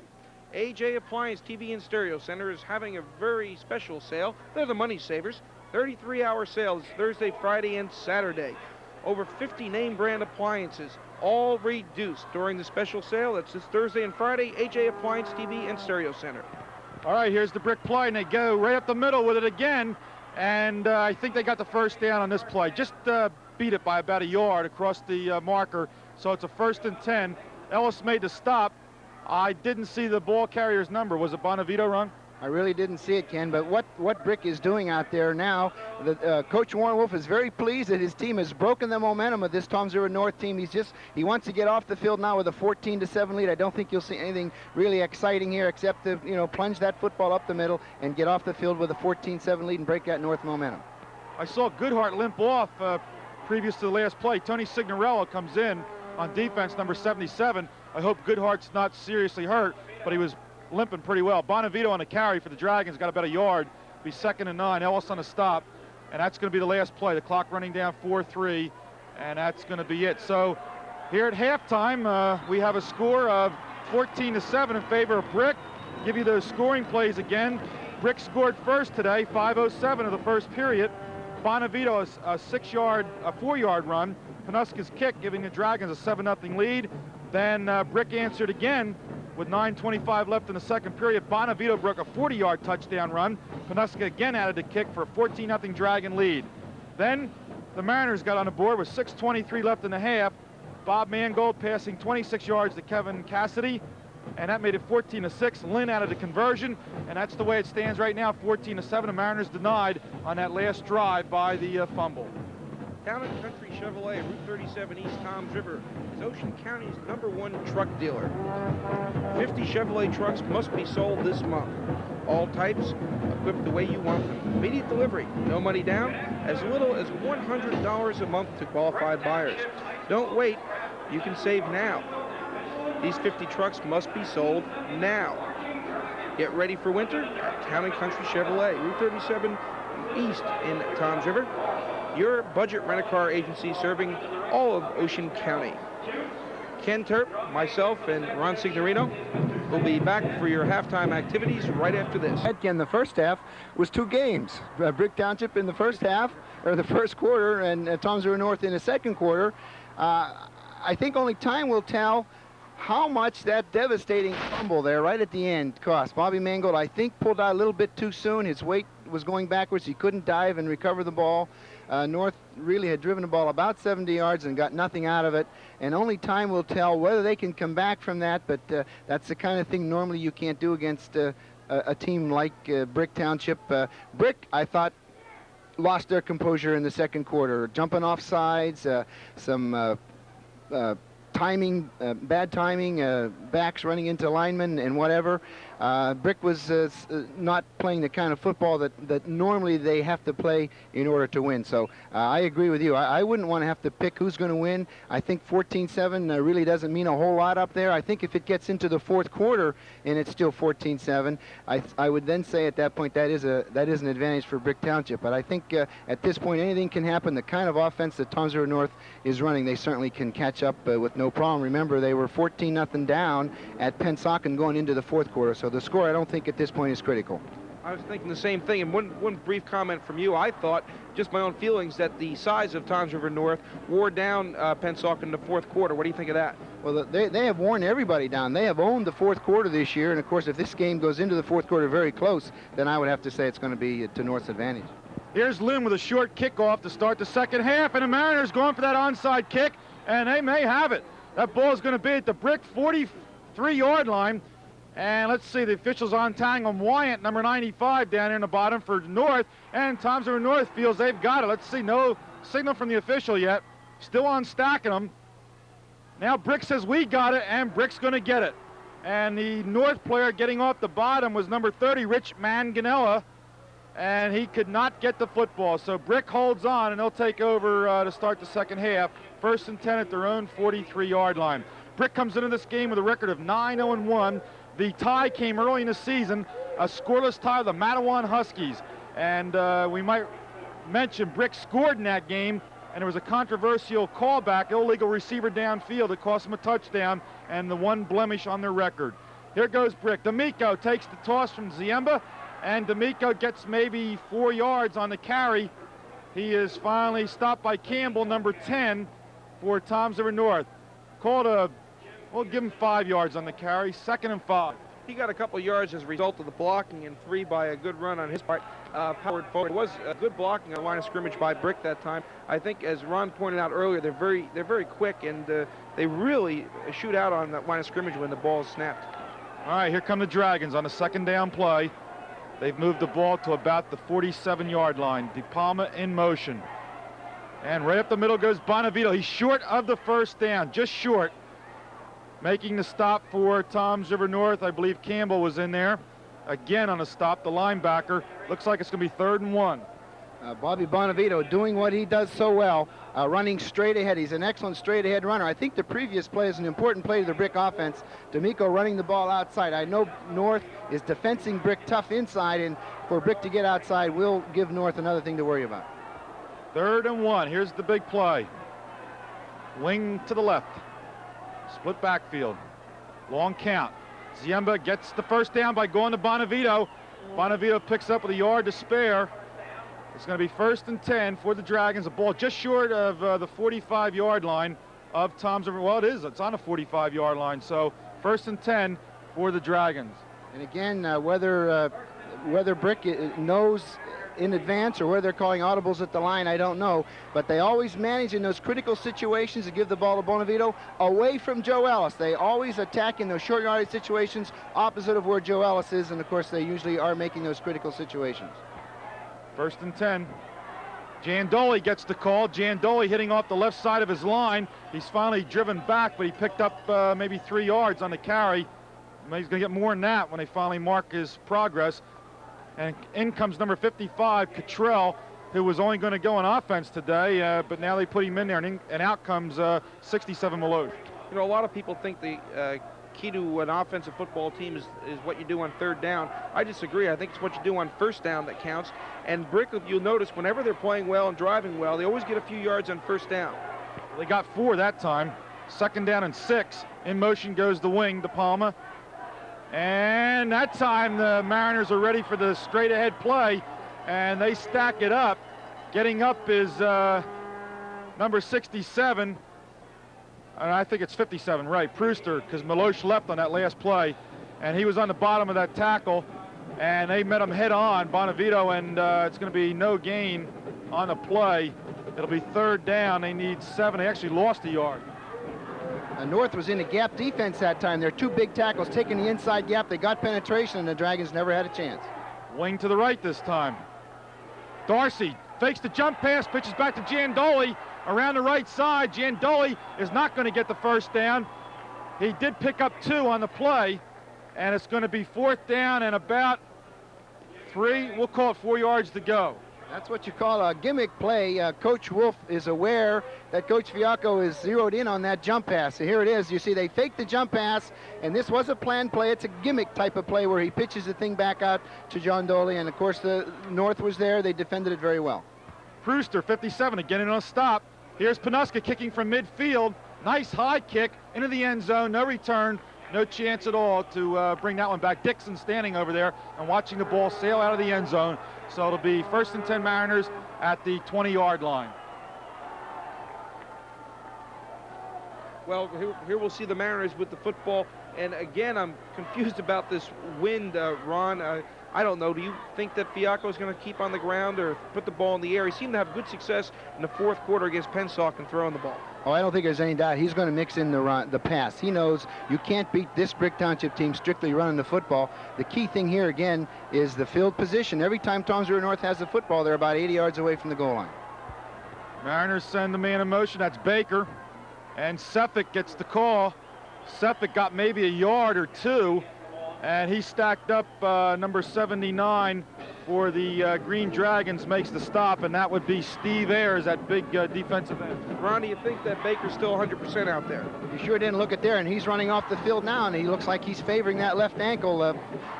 AJ Appliance TV and Stereo Center is having a very special sale. They're the money savers. 33-hour sales Thursday, Friday, and Saturday. Over 50 name brand appliances, all reduced during the special sale. That's this Thursday and Friday, AJ Appliance TV and Stereo Center. All right, here's the Brick play, and they go right up the middle with it again. And I think they got the 1st down on this play. Just beat it by about a yard across the marker. So it's a 1st and 10. Ellis made the stop. I didn't see the ball carrier's number. Was it Bonavito, Ron? I really didn't see it, Ken, but what Brick is doing out there now, Coach Warren Wolf is very pleased that his team has broken the momentum of this Toms River North team. He wants to get off the field now with a 14-7 lead. I don't think you'll see anything really exciting here except to, plunge that football up the middle and get off the field with a 14-7 lead and break that North momentum. I saw Goodhart limp off previous to the last play. Tony Signorello comes in on defense, number 77. I hope Goodhart's not seriously hurt, but he was limping pretty well. Bonavito on a carry for the Dragons, got about a yard. Be 2nd and 9. Ellis on a stop, and that's going to be the last play. The clock running down 4-3, and that's going to be it. So here at halftime, we have a score of 14-7 in favor of Brick. Give you those scoring plays again. Brick scored first today, 5:07 of the first period. Bonavito a 4-yard run. Panuska's kick giving the Dragons a 7-0 lead. Then Brick answered again with 9:25 left in the second period. Bonavito broke a 40-yard touchdown run. Panuska again added a kick for a 14-0 Dragon lead. Then the Mariners got on the board with 6:23 left in the half. Bob Mangold passing 26 yards to Kevin Cassidy, and that made it 14-6. Lynn added a conversion, and that's the way it stands right now, 14-7. The Mariners denied on that last drive by the fumble. Town & Country Chevrolet, Route 37 East Toms River, is Ocean County's #1 truck dealer. 50 Chevrolet trucks must be sold this month. All types, equipped the way you want them. Immediate delivery, no money down, as little as $100 a month to qualified buyers. Don't wait, you can save now. These 50 trucks must be sold now. Get ready for winter at Town & Country Chevrolet, Route 37 East in Toms River. Your budget rent-a-car agency serving all of Ocean County. Ken Terp, myself, and Ron Signorino will be back for your halftime activities right after this. Ken, the first half was 2 games. Brick Township in the first half, or the first quarter, and Toms River North in the second quarter. I think only time will tell how much that devastating fumble there right at the end cost. Bobby Mangold, I think, pulled out a little bit too soon. His weight was going backwards. He couldn't dive and recover the ball. North really had driven the ball about 70 yards and got nothing out of it, and only time will tell whether they can come back from that, but that's the kind of thing normally you can't do against a team like Brick Township. Brick, I thought, lost their composure in the second quarter, jumping off sides, some timing, bad timing, backs running into linemen and whatever. Brick was not playing the kind of football that normally they have to play in order to win. So I agree with you. I wouldn't want to have to pick who's going to win. I think 14-7 really doesn't mean a whole lot up there. I think if it gets into the fourth quarter and it's still 14-7, I would then say at that point that is an advantage for Brick Township. But I think at this point anything can happen. The kind of offense that Toms River North is running, they certainly can catch up with no problem. Remember, they were 14-0 down at Pennsauken going into the fourth quarter. So the score, I don't think at this point is critical. I was thinking the same thing, and one brief comment from you. I thought, just my own feelings, that the size of Toms River North wore down Pennsauken in the fourth quarter. What do you think of that? Well, they have worn everybody down. They have owned the fourth quarter this year, and of course, if this game goes into the fourth quarter very close, then I would have to say it's going to be to North's advantage. Here's Lynn with a short kickoff to start the second half, and the Mariners going for that onside kick, and they may have it. That ball is going to be at the Brick 43-yard line. And let's see, the officials untangling Wyant, number 95, down here in the bottom for North. And Toms River North feels they've got it. Let's see, no signal from the official yet. Still unstacking them. Now Brick says we got it, and Brick's going to get it. And the North player getting off the bottom was number 30, Rich Manganella. And he could not get the football. So Brick holds on, and they'll take over to start the second half. 1st and 10 at their own 43-yard line. Brick comes into this game with a record of 9-0-1. The tie came early in the season, a scoreless tie with the Meadowlands Huskies. And we might mention Brick scored in that game, and there was a controversial callback, illegal receiver downfield that cost them a touchdown and the one blemish on their record. Here goes Brick. D'Amico takes the toss from Ziemba, and D'Amico gets maybe 4 yards on the carry. He is finally stopped by Campbell, number 10, for Toms River North. We'll give him 5 yards on the carry, 2nd and 5. He got a couple yards as a result of the blocking and 3 by a good run on his part, powered forward. It was a good blocking on the line of scrimmage by Brick that time. I think, as Ron pointed out earlier, they're very quick, and they really shoot out on that line of scrimmage when the ball is snapped. All right, here come the Dragons on a 2nd down play. They've moved the ball to about the 47-yard line. De Palma in motion. And right up the middle goes Bonavito. He's short of the 1st down, just short. Making the stop for Toms River North. I believe Campbell was in there. Again on a stop, the linebacker. Looks like it's going to be 3rd and 1. Bobby Bonavito doing what he does so well, running straight ahead. He's an excellent straight ahead runner. I think the previous play is an important play to the Brick offense. D'Amico running the ball outside. I know North is defensing Brick tough inside, and for Brick to get outside will give North another thing to worry about. 3rd and 1. Here's the big play. Wing to the left. Split backfield. Long count. Ziemba gets the 1st down by going to Bonavito. Bonavito picks up with a yard to spare. It's going to be 1st and 10 for the Dragons. A ball just short of the 45-yard line of Toms River. Well, it is. It's on a 45-yard line. So 1st and 10 for the Dragons. And again, whether Brick knows in advance or whether they're calling audibles at the line, I don't know. But they always manage in those critical situations to give the ball to Bonavito away from Joe Ellis. They always attack in those short yardage situations opposite of where Joe Ellis is, and of course they usually are making those critical situations. 1st and 10. Jandoli gets the call. Jandoli hitting off the left side of his line. He's finally driven back, but he picked up maybe 3 yards on the carry. He's going to get more than that when they finally mark his progress. And in comes number 55, Cottrell, who was only going to go on offense today, but now they put him in there, and out comes 67 Maloche. You know, a lot of people think the key to an offensive football team is what you do on 3rd down. I disagree. I think it's what you do on 1st down that counts. And Brick, you'll notice, whenever they're playing well and driving well, they always get a few yards on 1st down. They got 4 that time. 2nd down and 6. In motion goes the wing, De Palma. And that time the Mariners are ready for the straight ahead play, and they stack it up. Getting up is number 67, and I think it's 57, right, Brewster, because Maloche left on that last play, and he was on the bottom of that tackle, and they met him head on, Bonavito, and it's going to be no gain on the play. It'll be 3rd down. They need 7. They actually lost a yard. North was in a gap defense that time. They're 2 big tackles taking the inside gap. They got penetration, and the Dragons never had a chance. Wing to the right this time. Darcy fakes the jump pass, pitches back to Jandoli around the right side. Jandoli is not going to get the 1st down. He did pick up 2 on the play, and it's going to be 4th down and about 3. We'll call it 4 yards to go. That's what you call a gimmick play. Coach Wolf is aware that Coach Fiacco is zeroed in on that jump pass. So here it is. You see they faked the jump pass, and this was a planned play. It's a gimmick type of play where he pitches the thing back out to Jandoli, and of course the North was there. They defended it very well. Brewster, 57, again in on a stop. Here's Panuska kicking from midfield. Nice high kick into the end zone. No return. No chance at all to bring that one back. Dixon standing over there and watching the ball sail out of the end zone. So it'll be 1st and 10 Mariners at the 20-yard line. Well, here we'll see the Mariners with the football. And again, I'm confused about this wind, Ron. I don't know. Do you think that Fiacco is going to keep on the ground or put the ball in the air? He seemed to have good success in the 4th quarter against Pensacola and throwing the ball. Oh, I don't think there's any doubt. He's going to mix in the pass. He knows you can't beat this Brick Township team strictly running the football. The key thing here, again, is the field position. Every time Toms River North has the football, they're about 80 yards away from the goal line. Mariners send the man in motion. That's Baker. And Seffick gets the call. Seffick got maybe a yard or 2. And he stacked up number 79 for the Green Dragons, makes the stop, and that would be Steve Ayers, that big defensive end. Ron, do you think that Baker's still 100% out there? You sure didn't look it there, and he's running off the field now, and he looks like he's favoring that left ankle.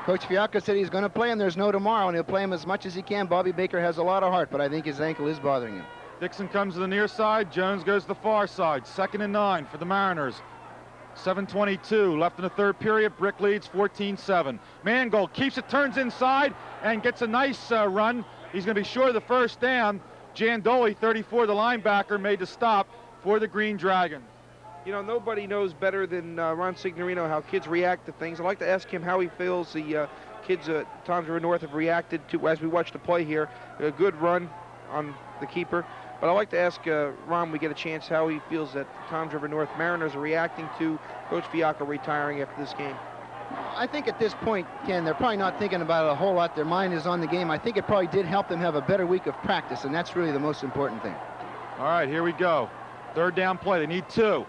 Coach Fiacco said he's going to play him. There's no tomorrow, and he'll play him as much as he can. Bobby Baker has a lot of heart, but I think his ankle is bothering him. Dixon comes to the near side. Jones goes to the far side. 2nd and 9 for the Mariners. 7:22 left in the 3rd period. Brick leads 14-7. Mangold keeps it, turns inside, and gets a nice run. He's going to be short of the 1st down. Jandoli, 34, the linebacker, made the stop for the Green Dragons. You know, nobody knows better than Ron Signorino how kids react to things. I'd like to ask him how he feels the kids at Toms River North have reacted to, as we watch the play here, a good run on the keeper. But I'd like to ask Ron, we get a chance, how he feels that Toms River North Mariners are reacting to Coach Fiacco retiring after this game. I think at this point, Ken, they're probably not thinking about it a whole lot. Their mind is on the game. I think it probably did help them have a better week of practice, and that's really the most important thing. All right, here we go. Third down play. They need 2.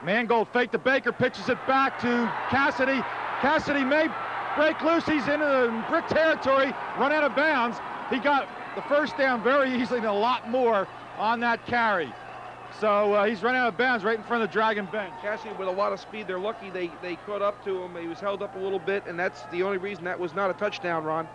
Mangold fake to Baker, pitches it back to Cassidy. Cassidy may break loose. He's into the Brick territory, run out of bounds. He got the first down very easily and a lot more on that carry. So he's running out of bounds right in front of the Dragon bench. Cassidy with a lot of speed. They're lucky they caught up to him. He was held up a little bit, and that's the only reason that was not a touchdown, Ron.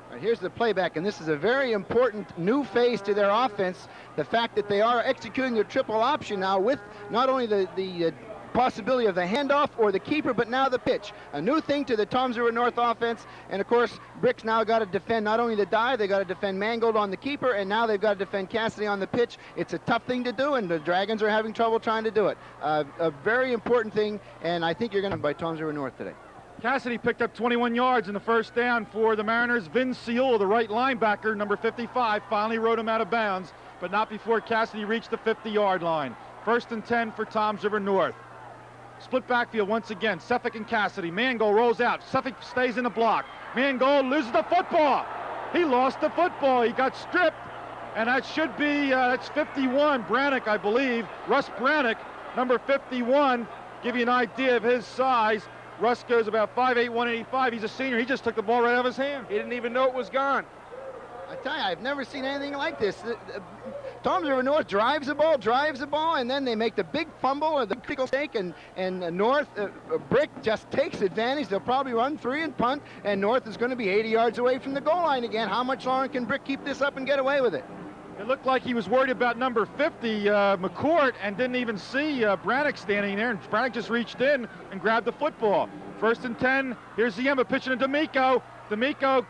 Right, here's the playback, and this is a very important new phase to their offense. The fact that they are executing their triple option now with not only the possibility of the handoff or the keeper, but now the pitch. A new thing to the Toms River North offense, and of course, Brick's now got to defend not only the dive, they got to defend Mangold on the keeper, and now they've got to defend Cassidy on the pitch. It's a tough thing to do, and the Dragons are having trouble trying to do it. A very important thing, and I think you're going to by Toms River North today. Cassidy picked up 21 yards in the first down for the Mariners. Vince Seal, the right linebacker, number 55, finally rode him out of bounds, but not before Cassidy reached the 50-yard line. 1st and 10 for Toms River North. Split backfield once again. Suffolk and Cassidy. Mangold rolls out. Suffolk stays in the block. Mangold loses the football. He lost the football. He got stripped, and that should be, that's 51. Brannick, I believe. Russ Brannick, number 51. Give you an idea of his size. Russ goes about 5'8", 185. He's a senior. He just took the ball right out of his hand. He didn't even know it was gone. I tell you, I've never seen anything like this. Toms River North drives the ball, and then they make the big fumble or the big mistake, and North, Brick just takes advantage. They'll probably run 3 and punt, and North is going to be 80 yards away from the goal line again. How much longer can Brick keep this up and get away with it? It looked like he was worried about number 50, McCourt, and didn't even see Brannick standing there, and Brannick just reached in and grabbed the football. 1st and 10, here's Ziemba pitching to D'Amico. D'Amico,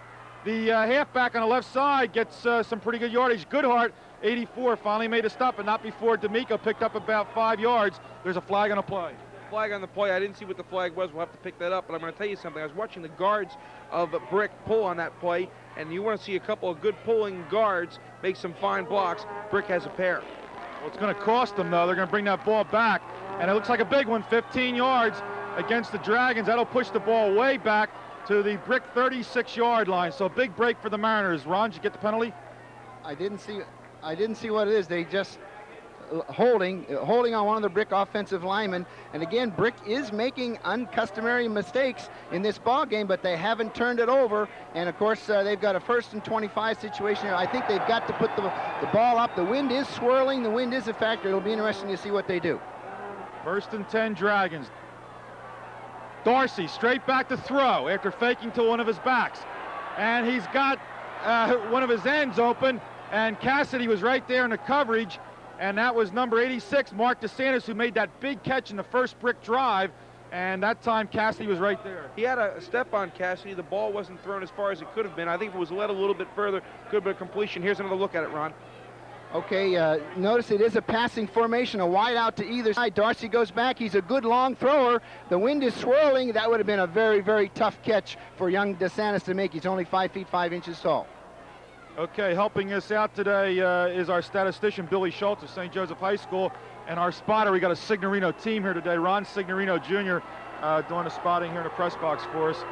the halfback on the left side, gets some pretty good yardage. Goodhart, 84, finally made a stop, but not before D'Amico picked up about 5 yards. There's a flag on a play. Flag on the play. I didn't see what the flag was. We'll have to pick that up, but I'm going to tell you something. I was watching the guards of Brick pull on that play, and you want to see a couple of good pulling guards make some fine blocks. Brick has a pair. Well, it's going to cost them, though. They're going to bring that ball back, and it looks like a big one, 15 yards against the Dragons. That'll push the ball way back to the Brick 36-yard line. So a big break for the Mariners. Ron, did you get the penalty? I didn't see what it is. They just holding on one of the Brick offensive linemen. And again, Brick is making uncustomary mistakes in this ball game, but they haven't turned it over. And of course, they've got a 1st and 25 situation here. I think they've got to put the ball up. The wind is swirling. The wind is a factor. It'll be interesting to see what they do. 1st and 10 Dragons. Darcy straight back to throw after faking to one of his backs. And he's got one of his ends open, and Cassidy was right there in the coverage, and that was number 86, Mark DeSantis, who made that big catch in the first Brick drive, and that time Cassidy was right there. He had a step on Cassidy. The ball wasn't thrown as far as it could have been. I think if it was led a little bit further, could have been a completion. Here's another look at it, Ron. Okay, notice it is a passing formation, a wide out to either side. Darcy goes back. He's a good long thrower. The wind is swirling. That would have been a very, very tough catch for young DeSantis to make. He's only 5 feet 5 inches tall. Okay, helping us out today is our statistician, Billy Schultz of St. Joseph High School, and our spotter. We got a Signorino team here today. Ron Signorino Jr. Doing the spotting here in the press box for us.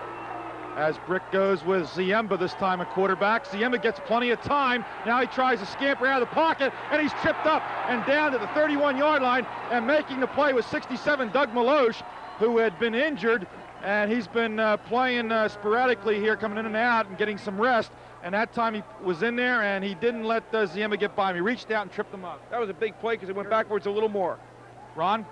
As Brick goes with Ziemba this time at quarterback. Ziemba gets plenty of time. Now he tries to scamper out of the pocket, and he's tripped up and down to the 31-yard line, and making the play was 67, Doug Maloche, who had been injured, and he's been playing sporadically here, coming in and out and getting some rest. And that time he was in there, and he didn't let Ziemba get by him. He reached out and tripped him up. That was a big play because it went backwards a little more. Ron?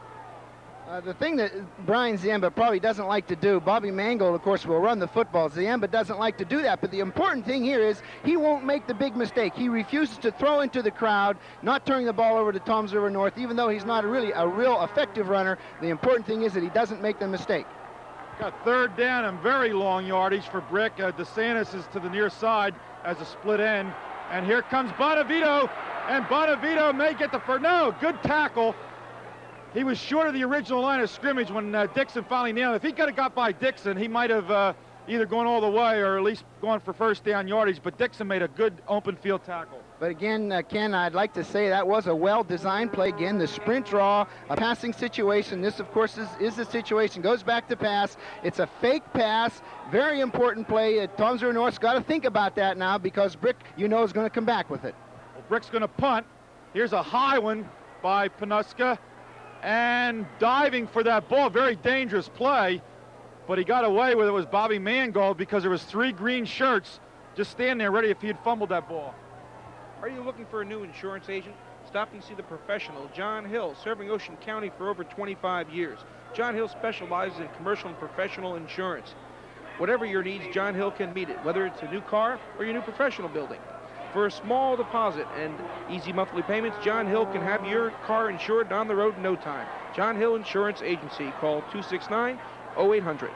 The thing that Brian Ziemba probably doesn't like to do, Bobby Mangold, of course, will run the football. Ziemba doesn't like to do that, but the important thing here is he won't make the big mistake. He refuses to throw into the crowd, not turning the ball over to Toms River North, even though he's not really a real effective runner. The important thing is that he doesn't make the mistake. Got 3rd down and very long yardage for Brick. DeSantis is to the near side as a split end. And here comes Bonavito, and Bonavito may get the first. No, good tackle. he was short of the original line of scrimmage when Dixon finally nailed it. If he could have got by Dixon, he might have either gone all the way or at least gone for first down yardage, but Dixon made a good open field tackle. But again, Ken, I'd like to say that was a well-designed play. Again, the sprint draw, a passing situation. This, of course, is the situation. Goes back to pass. It's a fake pass. Very important play. Toms River North's got to think about that now because Brick, you know, is going to come back with it. Well, Brick's going to punt. Here's a high one by Panuska. And diving for that ball, very dangerous play. But he got away with it was Bobby Mangold because there was 3 green shirts just standing there ready if he had fumbled that ball. Are you looking for a new insurance agent? Stop and see the professional, John Hill, serving Ocean County for over 25 years. John Hill specializes in commercial and professional insurance. Whatever your needs, John Hill can meet it, whether it's a new car or your new professional building. For a small deposit and easy monthly payments, John Hill can have your car insured on the road in no time. John Hill Insurance Agency. Call 269-0800.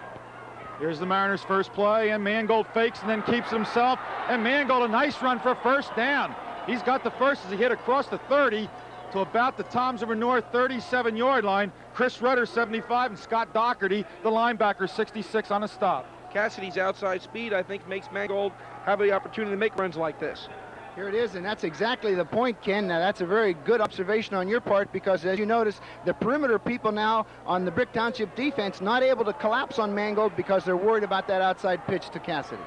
Here's the Mariners' first play, and Mangold fakes and then keeps himself. And Mangold, a nice run for a first down. He's got the first as he hit across the 30 to about the Toms River North 37-yard line. Chris Rudder, 75, and Scott Doherty, the linebacker, 66 on a stop. Cassidy's outside speed, I think, makes Mangold have the opportunity to make runs like this. Here it is, and that's exactly the point, Ken. Now, that's a very good observation on your part because, as you notice, the perimeter people now on the Brick Township defense not able to collapse on Mangold because they're worried about that outside pitch to Cassidy.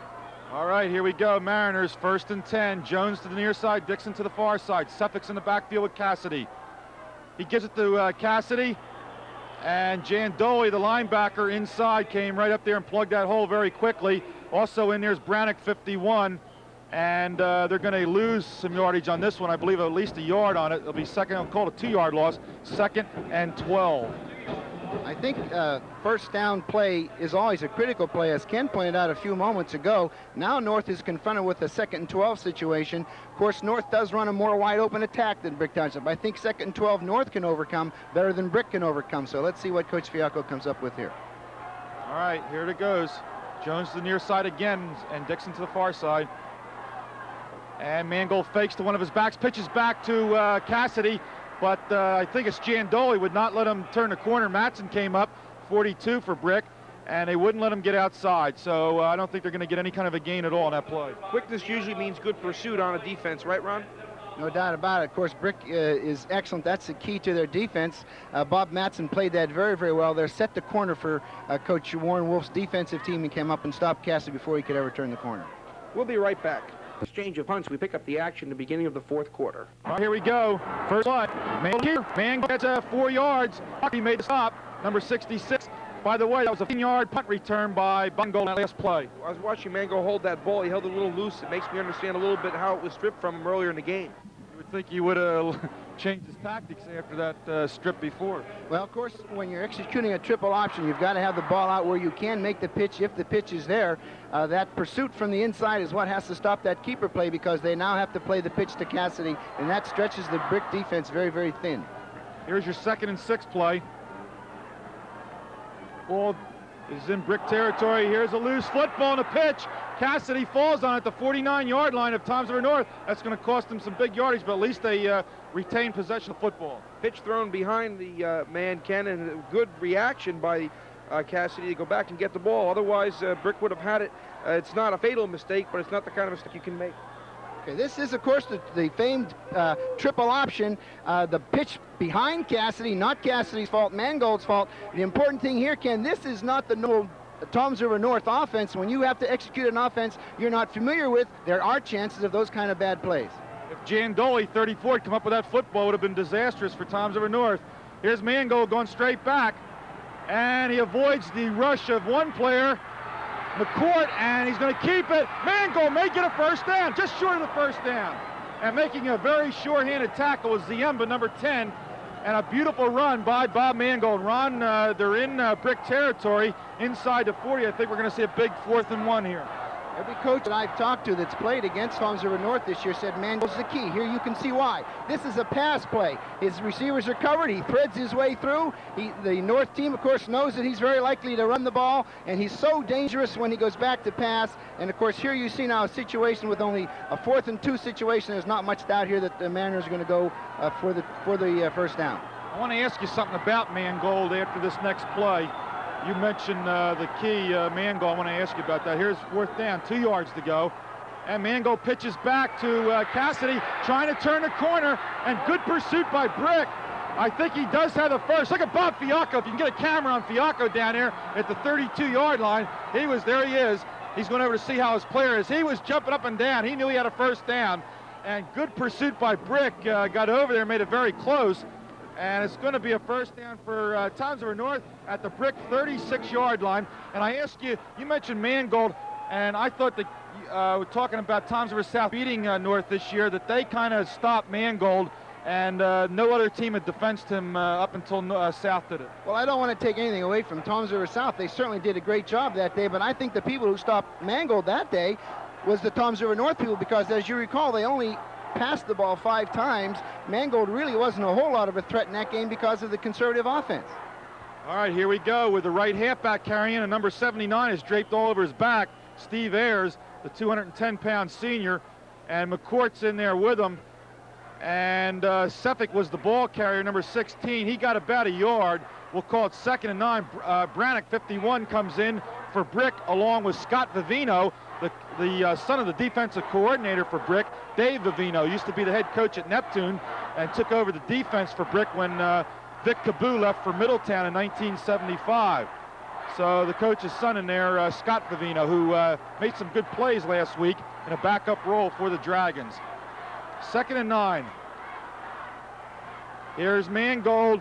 All right, here we go. Mariners, 1st and 10. Jones to the near side, Dixon to the far side. Suffolk's in the backfield with Cassidy. He gives it to Cassidy, and Jandoli, the linebacker inside, came right up there and plugged that hole very quickly. Also in there's Brannick, 51. And they're going to lose some yardage on this one. I believe at least a yard on it. It'll be second, I'll call it a 2-yard loss. 2nd and 12. I think first down play is always a critical play, as Ken pointed out a few moments ago. Now North is confronted with a 2nd and 12 situation. Of course, North does run a more wide open attack than Brick Township. I think 2nd and 12 North can overcome better than Brick can overcome. So let's see what Coach Fiacco comes up with here. All right, here it goes. Jones to the near side again, and Dixon to the far side. And Mangold fakes to one of his backs, pitches back to Cassidy, but I think it's Jandoli would not let him turn the corner. Matson came up, 42 for Brick, and they wouldn't let him get outside. So I don't think they're going to get any kind of a gain at all on that play. Quickness usually means good pursuit on a defense, right, Ron? No doubt about it. Of course, Brick is excellent. That's the key to their defense. Bob Matson played that very, very well. They're set the corner for Coach Warren Wolf's defensive team and came up and stopped Cassidy before he could ever turn the corner. We'll be right back. Exchange of punts. We pick up the action at the beginning of the 4th quarter. All right, here we go. First play. Mangold gets 4 yards. He made the stop. Number 66. By the way, that was a 15-yard punt return by Bungold on that last play. I was watching Mangold hold that ball. He held it a little loose. It makes me understand a little bit how it was stripped from him earlier in the game. You would think he would have changed his tactics after that strip before. Well, of course, when you're executing a triple option, you've got to have the ball out where you can make the pitch if the pitch is there. That pursuit from the inside is what has to stop that keeper play because they now have to play the pitch to Cassidy, and that stretches the Brick defense very, very thin. Here's your 2nd and 6 play. Ball is in Brick territory. Here's a loose football and a pitch. Cassidy falls on it, the 49-yard line of Toms River North. That's going to cost them some big yardage, but at least they retain possession of the football. Pitch thrown behind the man, Ken, and a good reaction by Cassidy to go back and get the ball. Otherwise, Brick would have had it. It's not a fatal mistake, but it's not the kind of mistake you can make. Okay, this is, of course, the famed triple option. The pitch behind Cassidy, not Cassidy's fault, Mangold's fault. The important thing here, Ken, this is not the normal Toms River North offense. When you have to execute an offense you're not familiar with, there are chances of those kind of bad plays. If Jandoli, 34, had come up with that football, it would have been disastrous for Toms River North. Here's Mangold going straight back, and he avoids the rush of one player, McCourt, and he's going to keep it. Mangold may get a first down, just short of the first down. And making a very sure-handed tackle is Ziemba, number 10, and a beautiful run by Bob Mangold. Ron, they're in Brick territory, inside the 40. I think we're going to see a big 4th and 1 here. Every coach that I've talked to that's played against Toms River North this year said Mangold's the key. Here you can see why. This is a pass play. His receivers are covered. He threads his way through. The North team, of course, knows that he's very likely to run the ball, and he's so dangerous when he goes back to pass. And, of course, here you see now a situation with only a 4th and 2 situation. There's not much doubt here that the Mariners are going to go for the first down. I want to ask you something about Mangold after this next play. You mentioned the key, Mangold. I want to ask you about that. Here's 4th down, 2 yards to go. And Mangold pitches back to Cassidy, trying to turn the corner, and good pursuit by Brick. I think he does have the first. Look at Bob Fiacco. If you can get a camera on Fiacco down here at the 32-yard line. There he is. He's going over to see how his player is. He was jumping up and down. He knew he had a first down. And good pursuit by Brick. Got over there, made it very close. And it's going to be a first down for Toms River North at the Brick 36-yard line. And I asked you, you mentioned Mangold, and I thought that we're talking about Toms River South beating North this year, that they kind of stopped Mangold, and no other team had defensed him up until South did it. Well, I don't want to take anything away from Toms River South. They certainly did a great job that day, but I think the people who stopped Mangold that day was the Toms River North people, because as you recall, they only passed the ball 5 times. Mangold really wasn't a whole lot of a threat in that game because of the conservative offense. All right, here we go with the right halfback carrying, and number 79 is draped all over his back. Steve Ayers, the 210-pound senior, and McCourt's in there with him. And Sefik was the ball carrier, number 16. He got about a yard. We'll call it 2nd and 9. Brannock, 51, comes in for Brick, along with Scott Vivino, the son of the defensive coordinator for Brick. Dave Vivino used to be the head coach at Neptune and took over the defense for Brick when Vic Caboo left for Middletown in 1975. So the coach's son in there, Scott Vivino, who made some good plays last week in a backup role for the Dragons. 2nd and 9. Here's Mangold.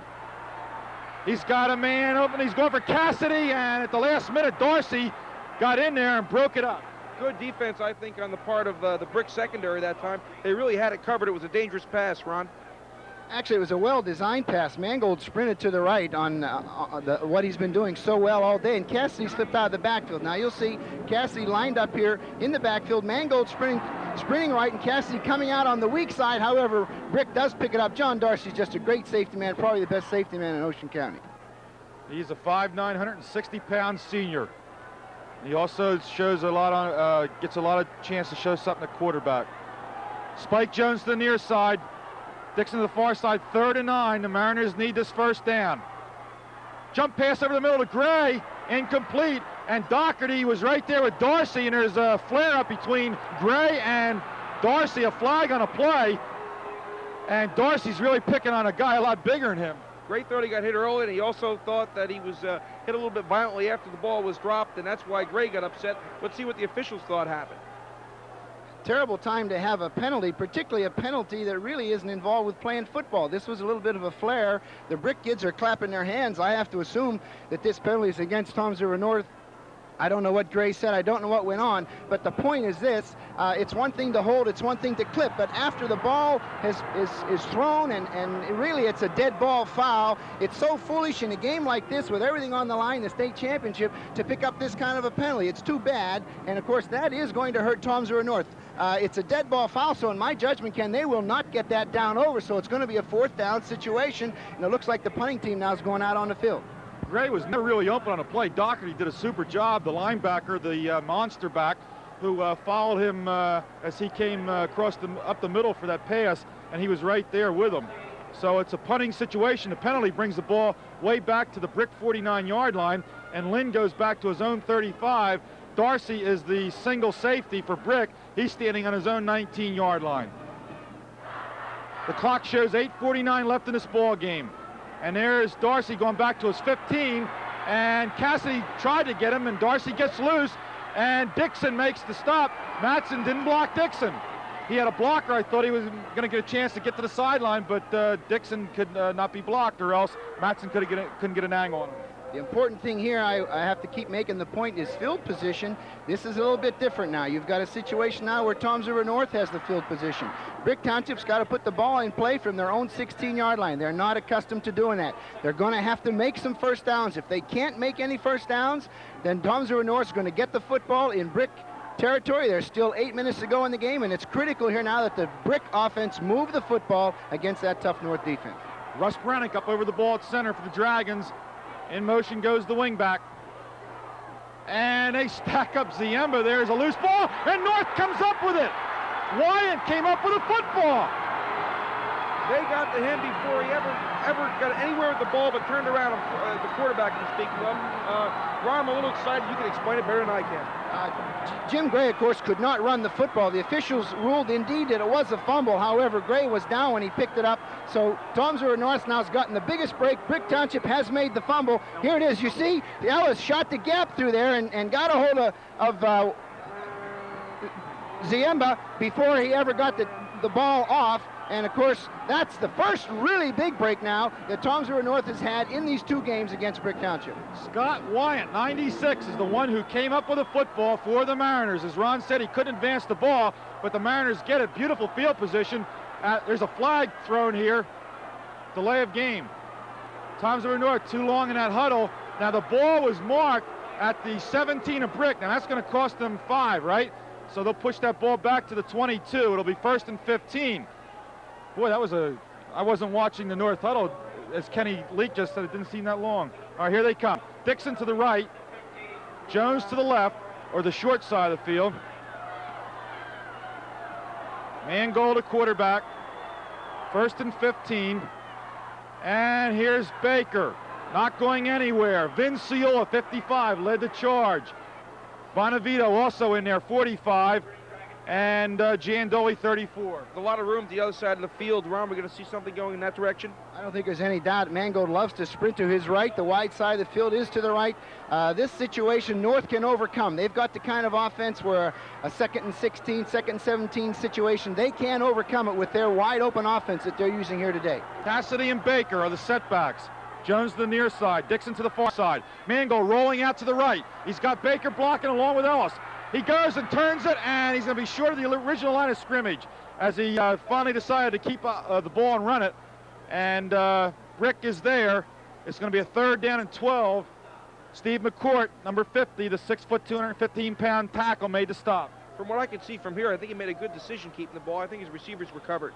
He's got a man open. He's going for Cassidy, and at the last minute, Dorsey got in there and broke it up. Good defense, I think, on the part of the Brick secondary that time. They really had it covered. It was a dangerous pass, Ron. Actually, it was a well-designed pass. Mangold sprinted to the right on what he's been doing so well all day, and Cassidy slipped out of the backfield. Now you'll see Cassidy lined up here in the backfield. Mangold sprinting right, and Cassidy coming out on the weak side. However, Brick does pick it up. John Darcy's just a great safety man, probably the best safety man in Ocean County. He's a 5'9", 160-pound senior. He also shows a lot on, gets a lot of chance to show something at quarterback. Spike Jones to the near side. Dixon to the far side, 3rd and 9. The Mariners need this first down. Jump pass over the middle to Gray, incomplete. And Doherty was right there with Dorsey, and there's a flare up between Gray and Dorsey, a flag on a play. And Dorsey's really picking on a guy a lot bigger than him. Gray thought he got hit early, and he also thought that he was hit a little bit violently after the ball was dropped, and that's why Gray got upset. Let's see what the officials thought happened. Terrible time to have a penalty, particularly a penalty that really isn't involved with playing football. This was a little bit of a flare. The Brick kids are clapping their hands. I have to assume that this penalty is against Toms River North. I don't know what Gray said. I don't know what went on. But the point is this. It's one thing to hold. It's one thing to clip. But after the ball is thrown and really it's a dead ball foul, it's so foolish in a game like this with everything on the line, the state championship, to pick up this kind of a penalty. It's too bad. And, of course, that is going to hurt Toms River North. It's a dead ball foul, so in my judgment, Ken, they will not get that down over. So it's going to be a 4th down situation. And it looks like the punting team now is going out on the field. Gray was never really open on a play. Doherty did a super job, the linebacker, the monster back, who followed him as he came up the middle for that pass, and he was right there with him. So it's a punting situation. The penalty brings the ball way back to the Brick 49-yard line, and Lynn goes back to his own 35. Darcy is the single safety for Brick. He's standing on his own 19-yard line. The clock shows 8:49 left in this ball game. And there's Darcy going back to his 15, and Cassidy tried to get him, and Darcy gets loose, and Dixon makes the stop. Matson didn't block Dixon. He had a blocker. I thought he was going to get a chance to get to the sideline, but Dixon could not be blocked, or else Matson couldn't get an angle on him. The important thing here, I have to keep making the point, is field position. This is a little bit different now. You've got a situation now where Toms River North has the field position. Brick Township's got to put the ball in play from their own 16-yard line. They're not accustomed to doing that. They're going to have to make some first downs. If they can't make any first downs, then Toms River North is going to get the football in Brick territory. There's still 8 minutes to go in the game, and it's critical here now that the Brick offense move the football against that tough North defense. Russ Brannick up over the ball at center for the Dragons. In motion goes the wingback. And they stack up Ziemba. There's a loose ball, and North comes up with it. Wyatt came up with a football. They got to him before he ever ever got anywhere with the ball but turned around, the quarterback I'm speaking of. Ron, I'm a little excited. You can explain it better than I can. Jim Gray, of course, could not run the football. The officials ruled indeed that it was a fumble. However, Gray was down when he picked it up. So Toms River North now has gotten the biggest break. Brick Township has made the fumble. Here it is. You see, Ellis shot the gap through there and got a hold of Ziemba before he ever got the ball off. And of course, that's the first really big break now that Toms River North has had in these 2 games against Brick Township. Scott Wyant, 96, is the one who came up with a football for the Mariners. As Ron said, he couldn't advance the ball, but the Mariners get it. Beautiful field position. There's a flag thrown here. Delay of game. Toms River North too long in that huddle. Now the ball was marked at the 17 of Brick. Now that's going to cost them 5, right? So they'll push that ball back to the 22. It'll be 1st and 15. Boy, I wasn't watching the North huddle. As Kenny Leak just said, it didn't seem that long. All right, here they come. Dixon to the right, Jones to the left, or the short side of the field. Mangold to quarterback, 1st and 15. And here's Baker, not going anywhere. Vinciola, 55, led the charge. Bonavito also in there, 45. And Giandoli, 34. There's a lot of room to the other side of the field. Ron, we're going to see something going in that direction. I don't think there's any doubt. Mangold loves to sprint to his right. The wide side of the field is to the right. This situation, North can overcome. They've got the kind of offense where a 2nd and 16, 2nd and 17 situation, they can overcome it with their wide open offense that they're using here today. Cassidy and Baker are the setbacks. Jones to the near side, Dixon to the far side. Mangold rolling out to the right. He's got Baker blocking along with Ellis. He goes and turns it, and he's going to be short of the original line of scrimmage as he finally decided to keep the ball and run it. And Rick is there. It's going to be a 3rd down and 12. Steve McCourt, number 50, the 6', 215-pound tackle, made the stop. From what I can see from here, I think he made a good decision keeping the ball. I think his receivers recovered.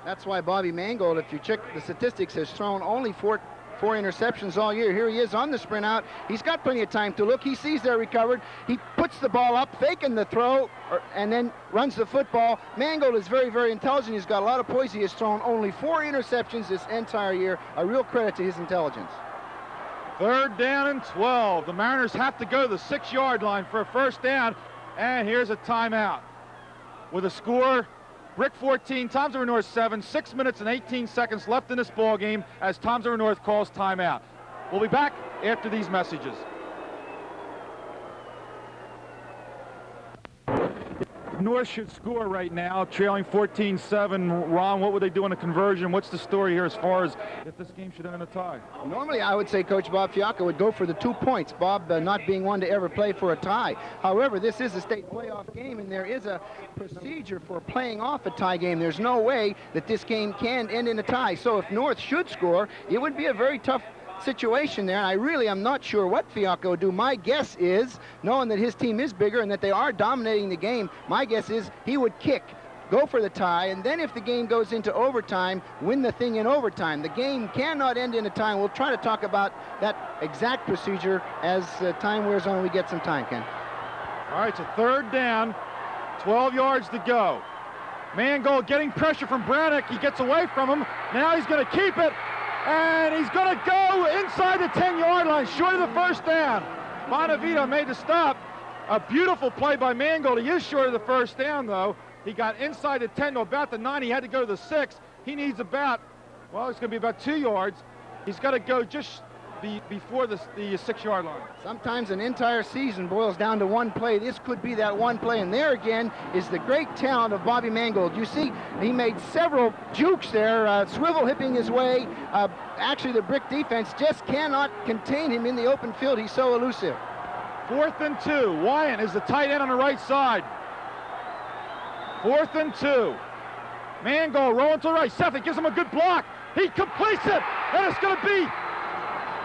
That's why Bobby Mangold, if you check the statistics, has thrown only four interceptions all year. Here he is on the sprint out. He's got plenty of time to look. He sees they're recovered. He puts the ball up, faking the throw, and then runs the football. Mangold is very, very intelligent. He's got a lot of poise. He has thrown only 4 interceptions this entire year. A real credit to his intelligence. 3rd down and 12. The Mariners have to go to the 6-yard line for a 1st down. And here's a timeout. With a score, Brick 14, Toms River North 7, 6 minutes and 18 seconds left in this ball game as Toms River North calls timeout. We'll be back after these messages. North should score right now, trailing 14-7. Ron, what would they do in a conversion? What's the story here as far as if this game should end in a tie? Normally, I would say Coach Bob Fiacca would go for the 2 points, Bob not being one to ever play for a tie. However, this is a state playoff game, and there is a procedure for playing off a tie game. There's no way that this game can end in a tie. So if North should score, it would be a very tough situation there. I really am not sure what Fiacca would do. My guess is, knowing that his team is bigger and that they are dominating the game, my guess is he would kick, go for the tie, and then if the game goes into overtime, win the thing in overtime. The game cannot end in a tie. We'll try to talk about that exact procedure as time wears on. We get some time, Ken. All right, it's a 3rd down, 12 yards to go. Mangold getting pressure from Brannick. He gets away from him. Now he's going to keep it. And he's going to go inside the 10-yard line, short of the 1st down. Bonavito made the stop. A beautiful play by Mangold. He is short of the 1st down, though. He got inside the 10 to about the 9. He had to go to the 6. He needs about, well, it's going to be about 2 yards. He's got to go just before the 6-yard line. Sometimes an entire season boils down to one play. This could be that one play, and there again is the great talent of Bobby Mangold. You see, he made several jukes there, swivel hipping his way. Actually, the Brick defense just cannot contain him in the open field. He's so elusive. 4th and 2. Wyant is the tight end on the right side. 4th and 2. Mangold rolling to the right. Seffick gives him a good block. He completes it, and it's going to be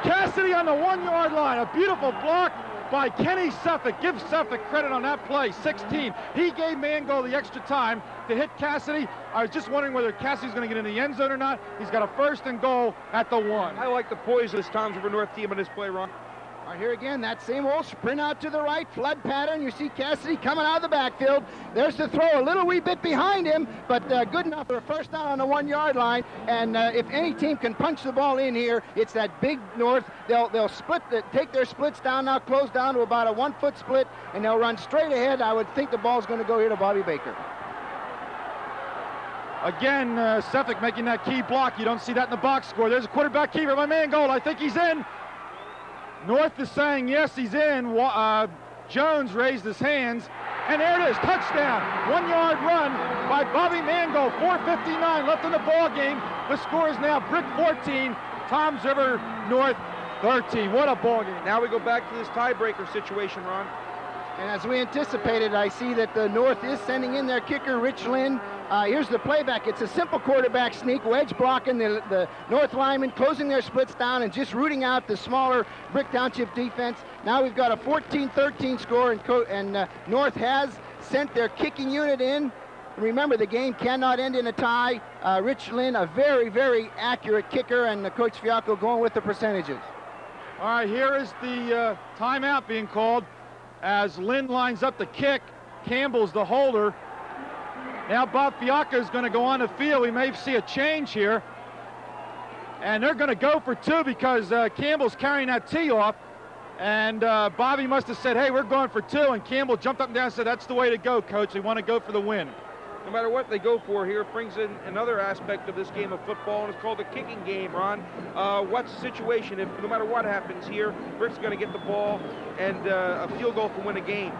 Cassidy on the 1-yard line. A beautiful block by Kenny Seffick. Give Seffick credit on that play. 16. He gave Mangold the extra time to hit Cassidy. I was just wondering whether Cassidy's going to get in the end zone or not. He's got a 1st and goal at the 1. I like the poise of this Toms River North team on this play, Ron. All Right here again, that same old sprint out to the right, flood pattern. You see Cassidy coming out of the backfield. There's the throw, a little wee bit behind him, but good enough for a first down on the 1-yard line. And if any team can punch the ball in here, it's that big North. They'll split, take their splits down now, close down to about a 1-foot split, and they'll run straight ahead. I would think the ball's going to go here to Bobby Baker. Again, Suffolk making that key block. You don't see that in the box score. There's a quarterback keeper by Mangold. I think he's in. North is saying yes, he's in. Jones raised his hands, and there it is, touchdown. 1-yard run by Bobby Mangold. 4:59 left in the ball game. The score is now Brick 14, Toms River North 13. What a ball game. Now we go back to this tiebreaker situation, Ron. And as we anticipated, I see that the North is sending in their kicker, Rich Lynn. Here's the playback. It's a simple quarterback sneak, wedge blocking the North linemen, closing their splits down and just rooting out the smaller Brick Township defense. Now we've got a 14-13 score, and North has sent their kicking unit in. Remember, the game cannot end in a tie. Rich Lynn, a very, very accurate kicker, and Coach Fiacco going with the percentages. All right, here is the timeout being called as Lynn lines up the kick. Campbell's the holder. Now Bob Fiacco is going to go on the field. We may see a change here. And they're going to go for two because Campbell's carrying that tee off. And Bobby must have said, hey, we're going for two. And Campbell jumped up and down and said, that's the way to go, Coach. We want to go for the win. No matter what they go for here, it brings in another aspect of this game of football, and it's called the kicking game, Ron. What's the situation if, no matter what happens here, Brick's going to get the ball, and a field goal can win a game?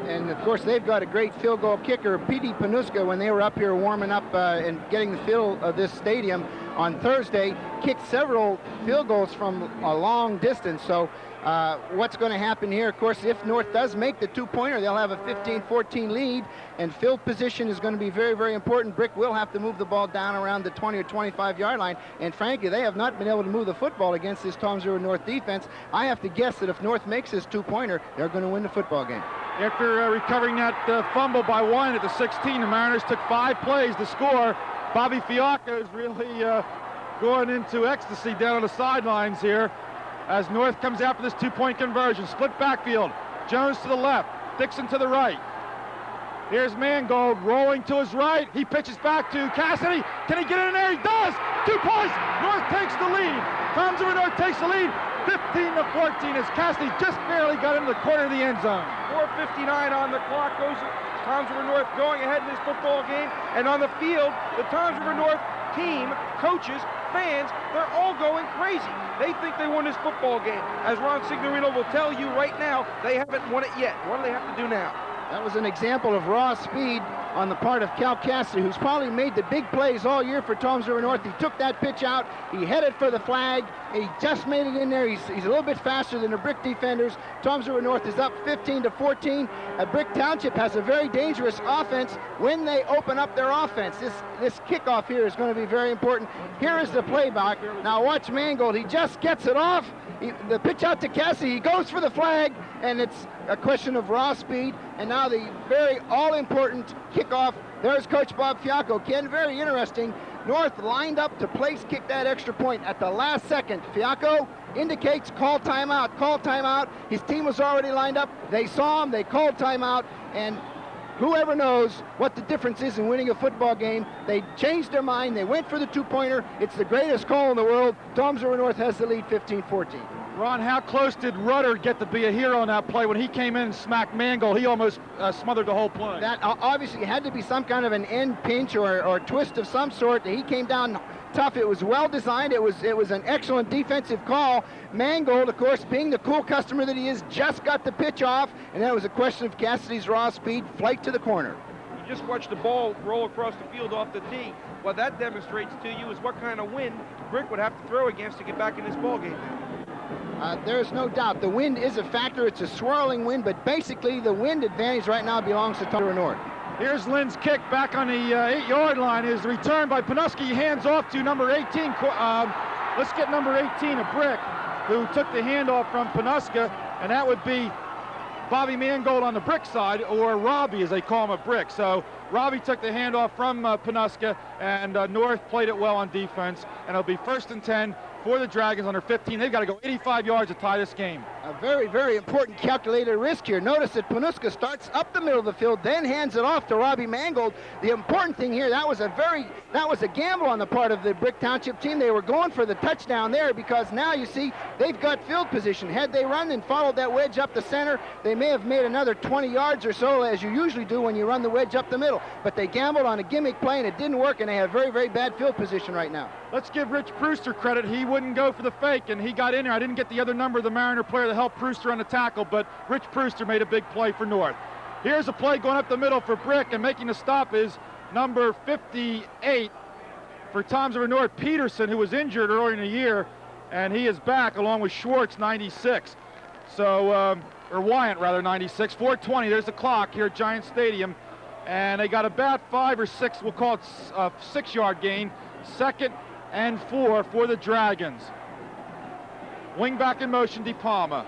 And, of course, they've got a great field goal kicker, P.D. Panuska, when they were up here warming up and getting the feel of this stadium on Thursday, kicked several field goals from a long distance. So what's going to happen here? Of course, if North does make the two-pointer, they'll have a 15-14 lead, and field position is going to be very, very important. Brick will have to move the ball down around the 20 or 25-yard line, and frankly, they have not been able to move the football against this Toms River North defense. I have to guess that if North makes this two-pointer, they're going to win the football game. After recovering that fumble by one at the 16, the Mariners took 5 plays to score. Bobby Fiacco is really going into ecstasy down on the sidelines here as North comes out for this two-point conversion. Split backfield. Jones to the left. Dixon to the right. Here's Mangold rolling to his right. He pitches back to Cassidy. Can he get in there? He does! 2 points! North takes the lead. Toms River North takes the lead. 15-14 as Cassidy just barely got into the corner of the end zone. 4:59 on the clock. Goes Toms River North going ahead in this football game. And on the field, the Toms River North team, coaches, fans, they're all going crazy. They think they won this football game. As Ron Signorino will tell you right now, they haven't won it yet. What do they have to do now? That was an example of raw speed on the part of Cal Cassidy, who's probably made the big plays all year for Toms River North. He took that pitch out. He headed for the flag. He just made it in there. He's a little bit faster than the Brick defenders. Toms River North is up 15-14. Brick Township has a very dangerous offense when they open up their offense. This kickoff here is going to be very important. Here is the playback. Now watch Mangold. He just gets it off. The pitch out to Cassidy. He goes for the flag, and it's a question of raw speed. And now the very all-important kickoff. There's Coach Bob Fiacco. Ken, very interesting. North lined up to place kick that extra point at the last second. Fiacco indicates call timeout, call timeout. His team was already lined up. They saw him, they called timeout, and whoever knows what the difference is in winning a football game. They changed their mind. They went for the two-pointer. It's the greatest call in the world. Toms River North has the lead 15-14. Ron, how close did Rudder get to be a hero on that play? When he came in and smacked Mangold, he almost smothered the whole play. That obviously had to be some kind of an end pinch or twist of some sort. He came down tough. It was well designed. It was an excellent defensive call. Mangold, of course, being the cool customer that he is, just got the pitch off, and that was a question of Cassidy's raw speed, flight to the corner. You just watch the ball roll across the field off the tee. What that demonstrates to you is what kind of wind Brick would have to throw against to get back in this ball game. There's no doubt the wind is a factor. It's a swirling wind, but basically the wind advantage right now belongs to Toms River North. Here's Lynn's kick back on the 8-yard line. Is returned by Panuski. Hands off to number 18. Let's get number 18, a Brick, who took the handoff from Panuska, and that would be Bobby Mangold on the Brick side, or Robbie, as they call him, a Brick. So Robbie took the handoff from Panuska, and North played it well on defense, and it'll be 1st and 10 for the Dragons under 15. They've got to go 85 yards to tie this game. A very, very important calculated risk here. Notice that Panuska starts up the middle of the field, then hands it off to Robbie Mangold. The important thing here, that was a gamble on the part of the Brick Township team. They were going for the touchdown there because now you see they've got field position. Had they run and followed that wedge up the center, they may have made another 20 yards or so, as you usually do when you run the wedge up the middle. But they gambled on a gimmick play and it didn't work, and they have very, very bad field position right now. Let's give Rich Brewster credit. He wouldn't go for the fake, and he got in there. I didn't get the other number of the Mariner player to help Brewster on the tackle, but Rich Brewster made a big play for North. Here's a play going up the middle for Brick, and making the stop is number 58 for Toms River North, Peterson, who was injured earlier in the year, and he is back along with Schwartz, 96. So, or Wyant rather, 96. 4:20, there's the clock here at Giant Stadium, and they got about 5 or 6, we'll call it a 6-yard gain. 2nd and 4 for the Dragons. Wing back in motion, De Palma.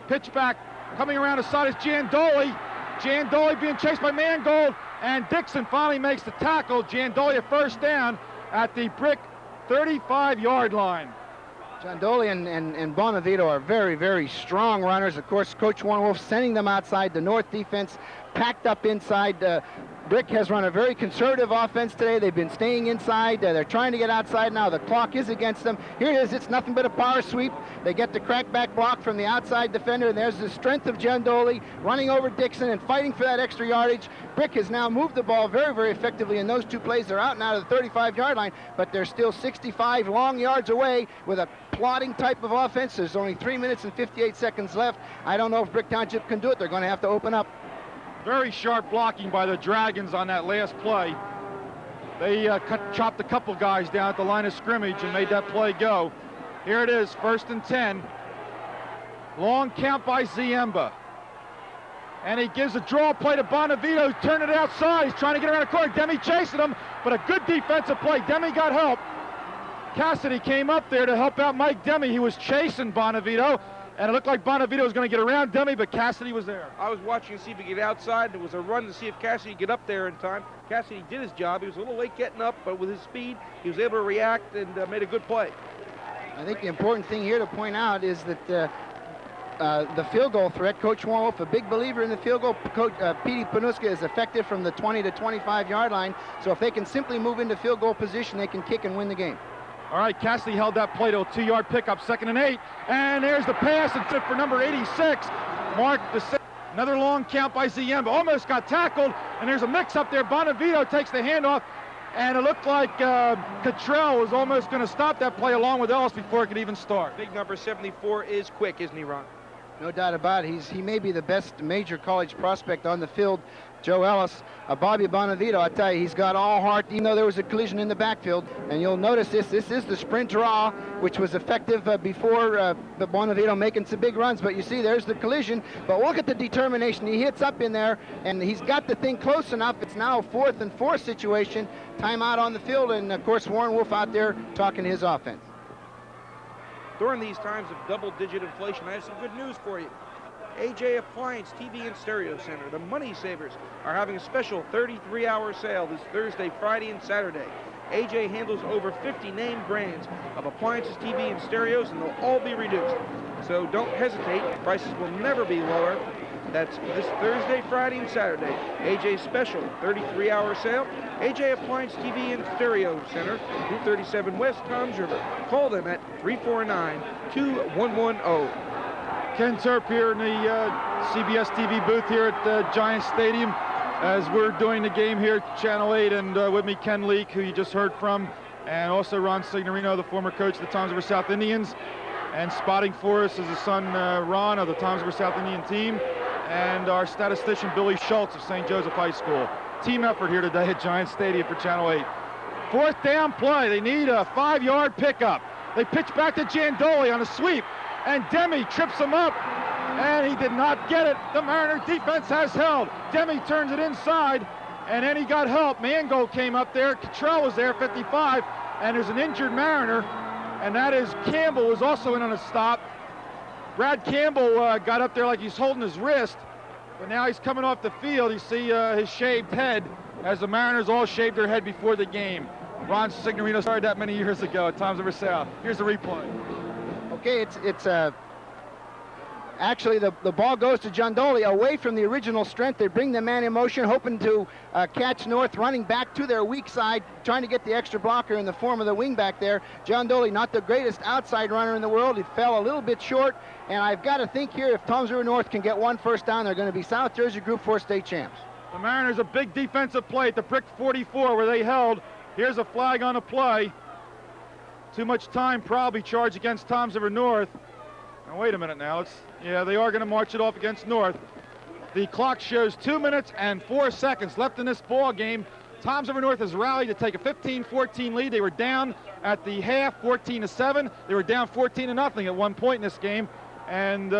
Pitch back, coming around the side is Giandoli. Giandoli being chased by Mangold, and Dixon finally makes the tackle. Giandoli a first down at the Brick 35-yard line. Giandoli and Bonavito are very, very strong runners. Of course, Coach Warren Wolf sending them outside. The North defense packed up inside. Brick has run a very conservative offense today. They've been staying inside. They're trying to get outside now. The clock is against them. Here it is. It's nothing but a power sweep. They get the crackback block from the outside defender, and there's the strength of Giandoli running over Dixon and fighting for that extra yardage. Brick has now moved the ball very, very effectively in those two plays. They're out and out of the 35-yard line, but they're still 65 long yards away with a plodding type of offense. There's only 3 minutes and 58 seconds left. I don't know if Brick Township can do it. They're going to have to open up. Very sharp blocking by the Dragons on that last play. They chopped a couple guys down at the line of scrimmage and made that play go. Here it is, 1st and 10. Long count by Ziemba. And he gives a draw play to Bonavito, turn it outside. He's trying to get around the corner. Demi chasing him, but a good defensive play. Demi got help. Cassidy came up there to help out Mike Demi. He was chasing Bonavito, and it looked like Bonavito was going to get around Demi, but Cassidy was there. I was watching to see if he could get outside. It was a run to see if Cassidy could get up there in time. Cassidy did his job. He was a little late getting up, but with his speed, he was able to react and made a good play. I think the important thing here to point out is that the field goal threat, Coach Warren Wolf, a big believer in the field goal. Coach Petey Panuska is effective from the 20 to 25-yard line, so if they can simply move into field goal position, they can kick and win the game. All right, Cassidy held that play to a 2-yard pickup, 2nd and 8. And there's the pass, and for number 86, Mark the 6. Another long count by Ziemba. Almost got tackled, and there's a mix-up there. Bonavito takes the handoff, and it looked like Cottrell was almost going to stop that play along with Ellis before it could even start. Big number 74 is quick, isn't he, Ron? No doubt about it. He may be the best major college prospect on the field, Joe Ellis. Bobby Bonavito, I tell you, he's got all heart, even though there was a collision in the backfield. And you'll notice this is the sprint draw, which was effective before Bonavito making some big runs. But you see, there's the collision. But look at the determination. He hits up in there, and he's got the thing close enough. It's now a 4th and 4 situation. Timeout on the field, and of course, Warren Wolf out there talking his offense. During these times of double-digit inflation, I have some good news for you. AJ Appliance TV and Stereo Center, the Money Savers, are having a special 33-hour sale this Thursday, Friday, and Saturday. AJ handles over 50 name brands of appliances, TV, and stereos, and they'll all be reduced. So don't hesitate. Prices will never be lower. That's this Thursday, Friday, and Saturday. AJ's special 33-hour sale. AJ Appliance TV and Stereo Center, 237 West Toms River. Call them at 349-2110. Ken Terp here in the CBS TV booth here at Giant Stadium as we're doing the game here at Channel 8, and with me Ken Leake, who you just heard from, and also Ron Signorino, the former coach of the Toms River South Indians, and spotting for us is his son Ron of the Toms River South Indian team, and our statistician Billy Schultz of St. Joseph High School. Team effort here today at Giant Stadium for Channel 8. 4th down play. They need a 5-yard pickup. They pitch back to Giandoli on a sweep, and Demi trips him up, and he did not get it. The Mariner defense has held. Demi turns it inside, and then he got help. Mangold came up there. Cottrell was there, 55, and there's an injured Mariner, and that is Campbell, was also in on a stop. Brad Campbell got up there like he's holding his wrist, but now he's coming off the field. You see his shaved head, as the Mariners all shaved their head before the game. Ron Signorino started that many years ago at Toms River South. Here's the replay. Okay, it's actually the ball goes to Giandoli away from the original strength. They bring the man in motion, hoping to catch North, running back to their weak side, trying to get the extra blocker in the form of the wing back there. Giandoli, not the greatest outside runner in the world. He fell a little bit short, and I've got to think here, if Toms River North can get one first down, they're going to be South Jersey Group 4 state champs. The Mariners, a big defensive play at the brick 44 where they held. Here's a flag on the play. Too much time probably charged against Toms River North. Now, wait a minute now. Yeah, they are going to march it off against North. The clock shows 2 minutes and 4 seconds left in this ball game. Toms River North has rallied to take a 15-14 lead. They were down at the half, 14-7. They were down 14-0 at one point in this game. And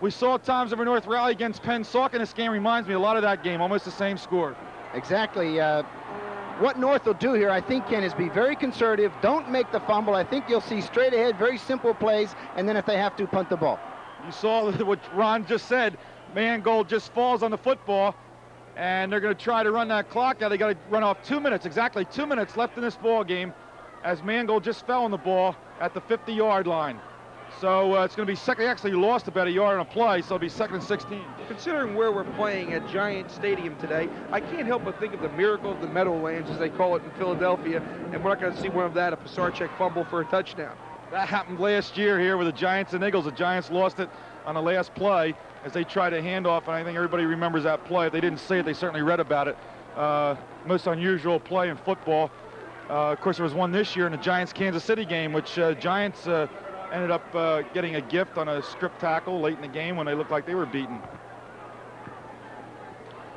we saw Toms River North rally against Penn Saucon. This game reminds me a lot of that game, almost the same score. Exactly. What North will do here, I think, Ken, is be very conservative. Don't make the fumble. I think you'll see straight ahead, very simple plays, and then if they have to, punt the ball. You saw what Ron just said. Mangold just falls on the football, and they're going to try to run that clock out. They got to run off 2 minutes, exactly 2 minutes left in this ball game, as Mangold just fell on the ball at the 50-yard line. So it's going to be second. They actually lost about a yard on a play, so it'll be 2nd and 16. Considering where we're playing at Giant Stadium today, I can't help but think of the miracle of the Meadowlands, as they call it in Philadelphia, and we're not going to see one of that, a Pisarcek fumble for a touchdown. That happened last year here with the Giants and Eagles. The Giants lost it on the last play as they tried a handoff, and I think everybody remembers that play. If they didn't see it, they certainly read about it. Most unusual play in football. Of course, there was one this year in the Giants-Kansas City game, which Giants ended up getting a gift on a strip tackle late in the game when they looked like they were beaten.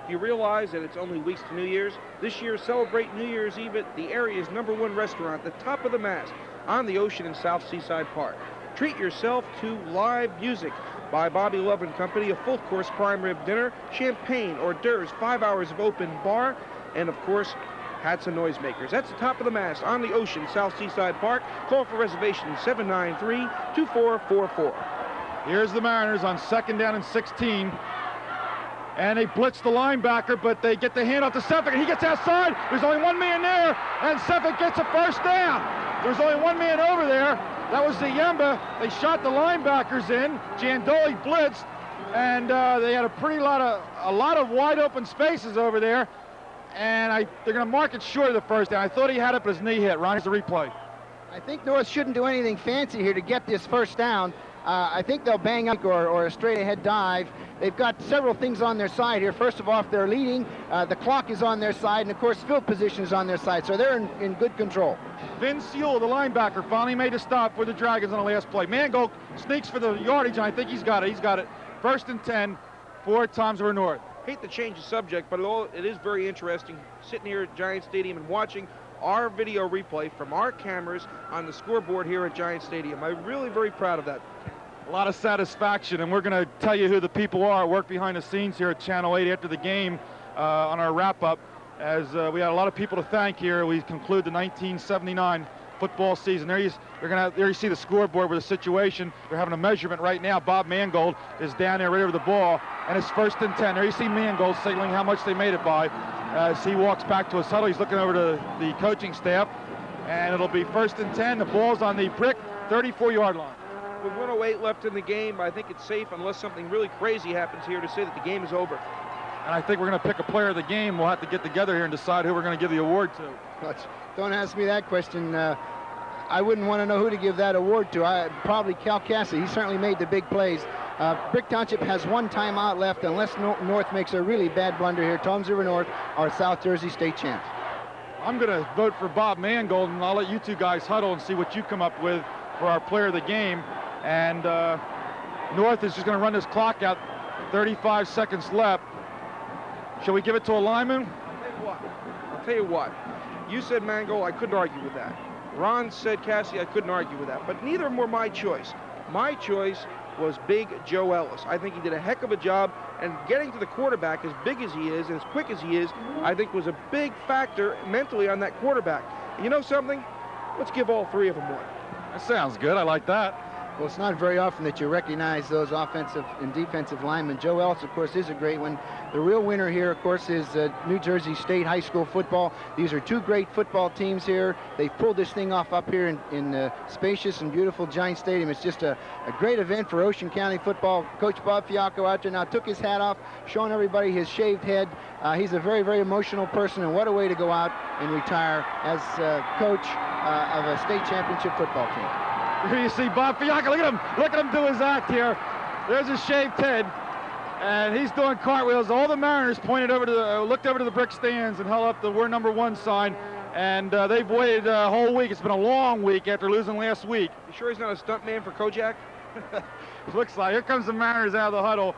You realize that it's only weeks to New Year's? This year, celebrate New Year's Eve at the area's #1 restaurant, the Top of the Mast, on the ocean in South Seaside Park. Treat yourself to live music by Bobby Love and Company, a full-course prime rib dinner, champagne, hors d'oeuvres, 5 hours of open bar, and of course, hats and noisemakers. That's the Top of the Mast on the ocean, South Seaside Park. Call for reservations 793-2444. Here's the Mariners on 2nd down and 16. And they blitz the linebacker, but they get the handoff to Sefik, and he gets outside. There's only one man there, and Sefik gets a first down. There's only one man over there. That was Ziyemba. They shot the linebackers in. Giandoli blitzed, and they had a lot of wide open spaces over there. And they're going to mark it short of the first down. I thought he had it, but his knee hit. Ron, here's the replay. I think North shouldn't do anything fancy here to get this first down. I think they'll bang up or a straight ahead dive. They've got several things on their side here. First of all, if they're leading, the clock is on their side, and of course field position is on their side, so they're in good control. Vince Sewell, the linebacker, finally made a stop for the Dragons on the last play. Mangold sneaks for the yardage, and I think he's got it. He's got it. 1st and 10 for Toms River North. Hate to change the subject, but it is very interesting sitting here at Giant Stadium and watching our video replay from our cameras on the scoreboard here at Giant Stadium. I'm really very proud of that. A lot of satisfaction, and we're going to tell you who the people are work behind the scenes here at Channel 8 after the game on our wrap-up, as we had a lot of people to thank here. We conclude the 1979 football season. There you see the scoreboard with the situation. They're having a measurement right now. Bob Mangold is down there right over the ball, and it's 1st and 10. There you see Mangold signaling how much they made it by. As he walks back to his huddle, he's looking over to the coaching staff, and it'll be 1st and 10. The ball's on the brick 34-yard line. With 1:08 left in the game, I think it's safe, unless something really crazy happens here, to say that the game is over. And I think we're going to pick a player of the game. We'll have to get together here and decide who we're going to give the award to. Don't ask me that question. I wouldn't want to know who to give that award to. Probably Cal Cassidy. He certainly made the big plays. Brick Township has one timeout left unless North makes a really bad blunder here. Toms River North are South Jersey state champs. I'm going to vote for Bob Mangold, and I'll let you two guys huddle and see what you come up with for our player of the game. And North is just going to run this clock out. 35 seconds left. Shall we give it to a lineman? I'll tell you what. You said Mangold, I couldn't argue with that. Ron said Cassie, I couldn't argue with that. But neither were my choice. My choice was Big Joe Ellis. I think he did a heck of a job, and getting to the quarterback, as big as he is and as quick as he is, I think was a big factor mentally on that quarterback. And you know something? Let's give all three of them one. That sounds good. I like that. Well, it's not very often that you recognize those offensive and defensive linemen. Joe Ellis, of course, is a great one. The real winner here, of course, is New Jersey State High School football. These are two great football teams here. They've pulled this thing off up here in spacious and beautiful Giant Stadium. It's just a great event for Ocean County football. Coach Bob Fiacco out there now took his hat off, showing everybody his shaved head. He's a very, very emotional person, and what a way to go out and retire as coach of a state championship football team. Here you see Bob Fiacco. Look at him do his act here. There's his shaved head, and he's doing cartwheels. All the Mariners looked over to the brick stands and held up the "We're number one" sign, and they've waited a whole week. It's been a long week after losing last week. You sure he's not a stunt man for Kojak? Looks like. Here comes the Mariners out of the huddle.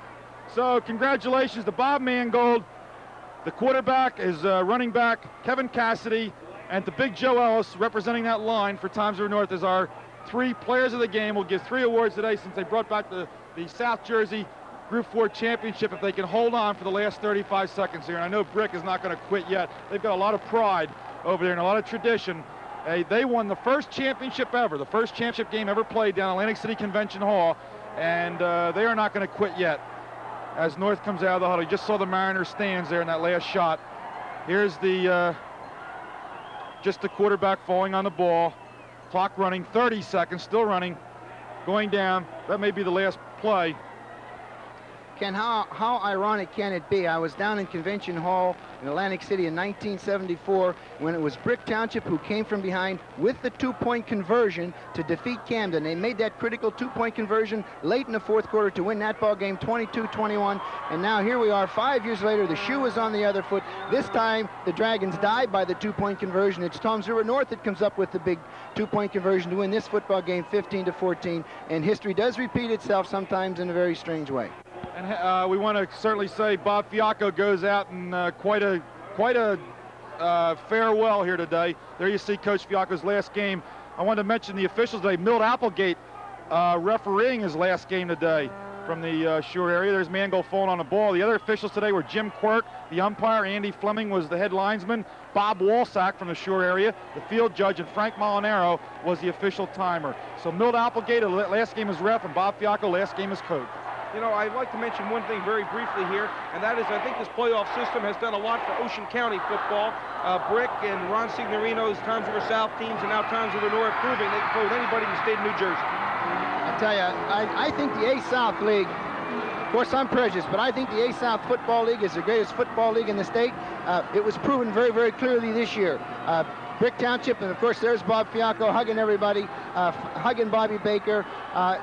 So congratulations to Bob Mangold. The quarterback is running back Kevin Cassidy, and the big Joe Ellis representing that line for Toms River North is our 3 players of the game. We'll give 3 awards today since they brought back the South Jersey Group 4 championship, if they can hold on for the last 35 seconds here. And I know Brick is not going to quit yet. They've got a lot of pride over there and a lot of tradition. They won the first championship ever, the first championship game ever played down Atlantic City Convention Hall, and they are not going to quit yet. As North comes out of the huddle, you just saw the Mariners stands there in that last shot. Here's just the quarterback falling on the ball. Clock running, 30 seconds, still running, going down. That may be the last play. Ken, how ironic can it be? I was down in Convention Hall in Atlantic City in 1974 when it was Brick Township who came from behind with the 2-point conversion to defeat Camden. They made that critical 2-point conversion late in the fourth quarter to win that ball game 22-21. And now here we are 5 years later. The shoe is on the other foot. This time the Dragons died by the 2-point conversion. It's Toms River North that comes up with the big 2-point conversion to win this football game 15-14. And history does repeat itself sometimes in a very strange way. And we want to certainly say Bob Fiacco goes out in quite a farewell here today. There you see Coach Fiacco's last game. I wanted to mention the officials today. Milt Applegate refereeing his last game today from the shore area. There's Mangold falling on the ball. The other officials today were Jim Quirk, the umpire. Andy Fleming was the head linesman. Bob Walsack from the shore area, the field judge, and Frank Molinaro was the official timer. So Milt Applegate, last game as ref, and Bob Fiacco, last game as coach. You know, I'd like to mention one thing very briefly here, and that is I think this playoff system has done a lot for Ocean County football. Brick and Ron Signorino's Toms River South teams and now Toms River North proving they can play with anybody in the state of New Jersey. I tell you, I think the A-South League, of course I'm prejudiced, but I think the A-South Football League is the greatest football league in the state. It was proven very, very clearly this year. Brick Township, and of course there's Bob Fiacco hugging everybody, hugging Bobby Baker.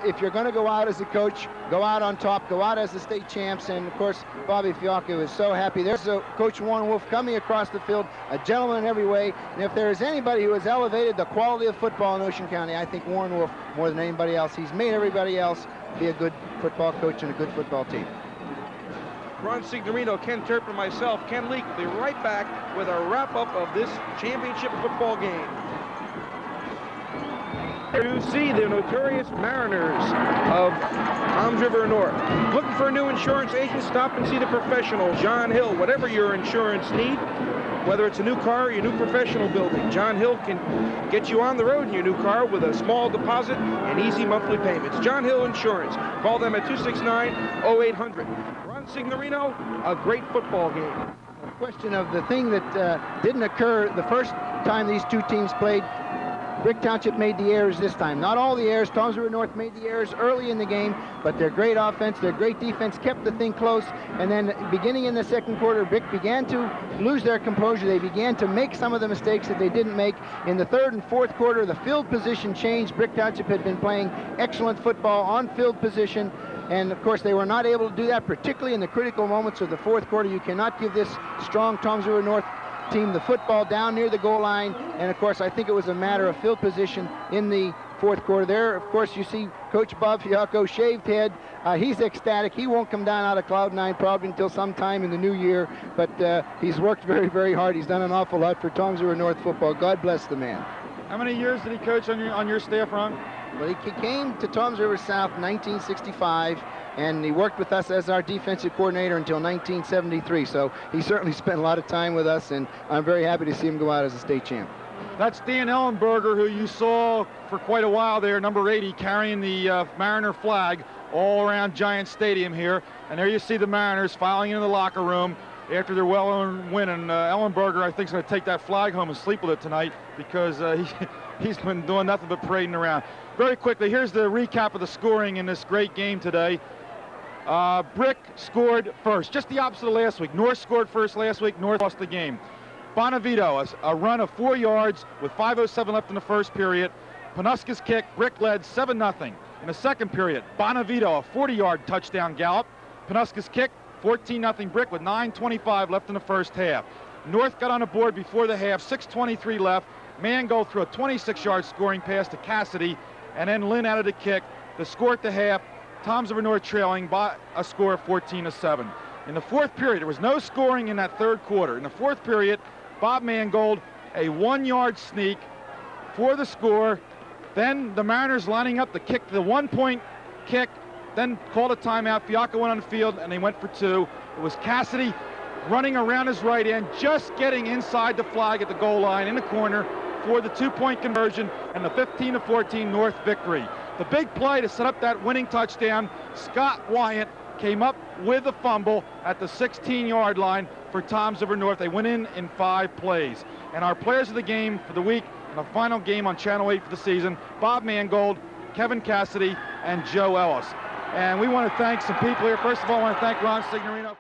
If you're going to go out as a coach, go out on top, go out as the state champs, and of course Bobby Fiacco is so happy. There's Coach Warren Wolf coming across the field, a gentleman in every way, and if there is anybody who has elevated the quality of football in Ocean County, I think Warren Wolf more than anybody else. He's made everybody else be a good football coach and a good football team. Ron Signorino, Ken Turpin, and myself, Ken Leake, will be right back with a wrap-up of this championship football game. You see the notorious Mariners of Toms River North. Looking for a new insurance agent? Stop and see the professional, John Hill. Whatever your insurance need, whether it's a new car or your new professional building, John Hill can get you on the road in your new car with a small deposit and easy monthly payments. John Hill Insurance. Call them at 269-0800. Ron Signorino, a great football game. A question of the thing that didn't occur the first time these two teams played. Brick Township made the errors this time. Not all the errors. Toms River North made the errors early in the game, but their great offense, their great defense kept the thing close. And then beginning in the second quarter, Brick began to lose their composure. They began to make some of the mistakes that they didn't make. In the third and fourth quarter, the field position changed. Brick Township had been playing excellent football on field position. And of course, they were not able to do that, particularly in the critical moments of the fourth quarter. You cannot give this strong Toms River North team the football down near the goal line. And of course, I think it was a matter of field position in the fourth quarter. There, of course, you see Coach Bob Fiacco, shaved head. He's ecstatic. He won't come down out of Cloud 9 probably until sometime in the new year. But he's worked very, very hard. He's done an awful lot for Toms River North football. God bless the man. How many years did he coach on your staff, Ron? Well, he came to Toms River South in 1965. And he worked with us as our defensive coordinator until 1973. So he certainly spent a lot of time with us, and I'm very happy to see him go out as a state champ. That's Dan Ellenberger, who you saw for quite a while there, number 80, carrying the Mariner flag all around Giant Stadium here. And there you see the Mariners filing into the locker room after their well-earned win. And Ellenberger, I think, is going to take that flag home and sleep with it tonight, because he's been doing nothing but parading around. Very quickly, here's the recap of the scoring in this great game today. Brick scored first, just the opposite of last week. North scored first last week. North lost the game. Bonavito, a run of 4 yards with 5:07 left in the first period. Panuska's kick, Brick led 7-0. In the second period, Bonavito, a 40-yard touchdown gallop. Panuska's kick, 14-0 Brick with 9:25 left in the first half. North got on the board before the half, 6:23 left. Mangold threw a 26-yard scoring pass to Cassidy, and then Lynn added a kick. The score at the half, Toms River North trailing by a score of 14-7. In the fourth period, there was no scoring in that third quarter. In the fourth period, Bob Mangold, a 1-yard sneak for the score. Then the Mariners lining up to kick the 1-point kick, then called a timeout. Fiacco went on the field, and they went for 2. It was Cassidy running around his right end, just getting inside the flag at the goal line in the corner for the 2-point conversion and the 15-14 North victory. The big play to set up that winning touchdown, Scott Wyatt came up with a fumble at the 16-yard line for Toms River North. They went in 5 plays. And our players of the game for the week, and the final game on Channel 8 for the season, Bob Mangold, Kevin Cassidy, and Joe Ellis. And we want to thank some people here. First of all, I want to thank Ron Signorino.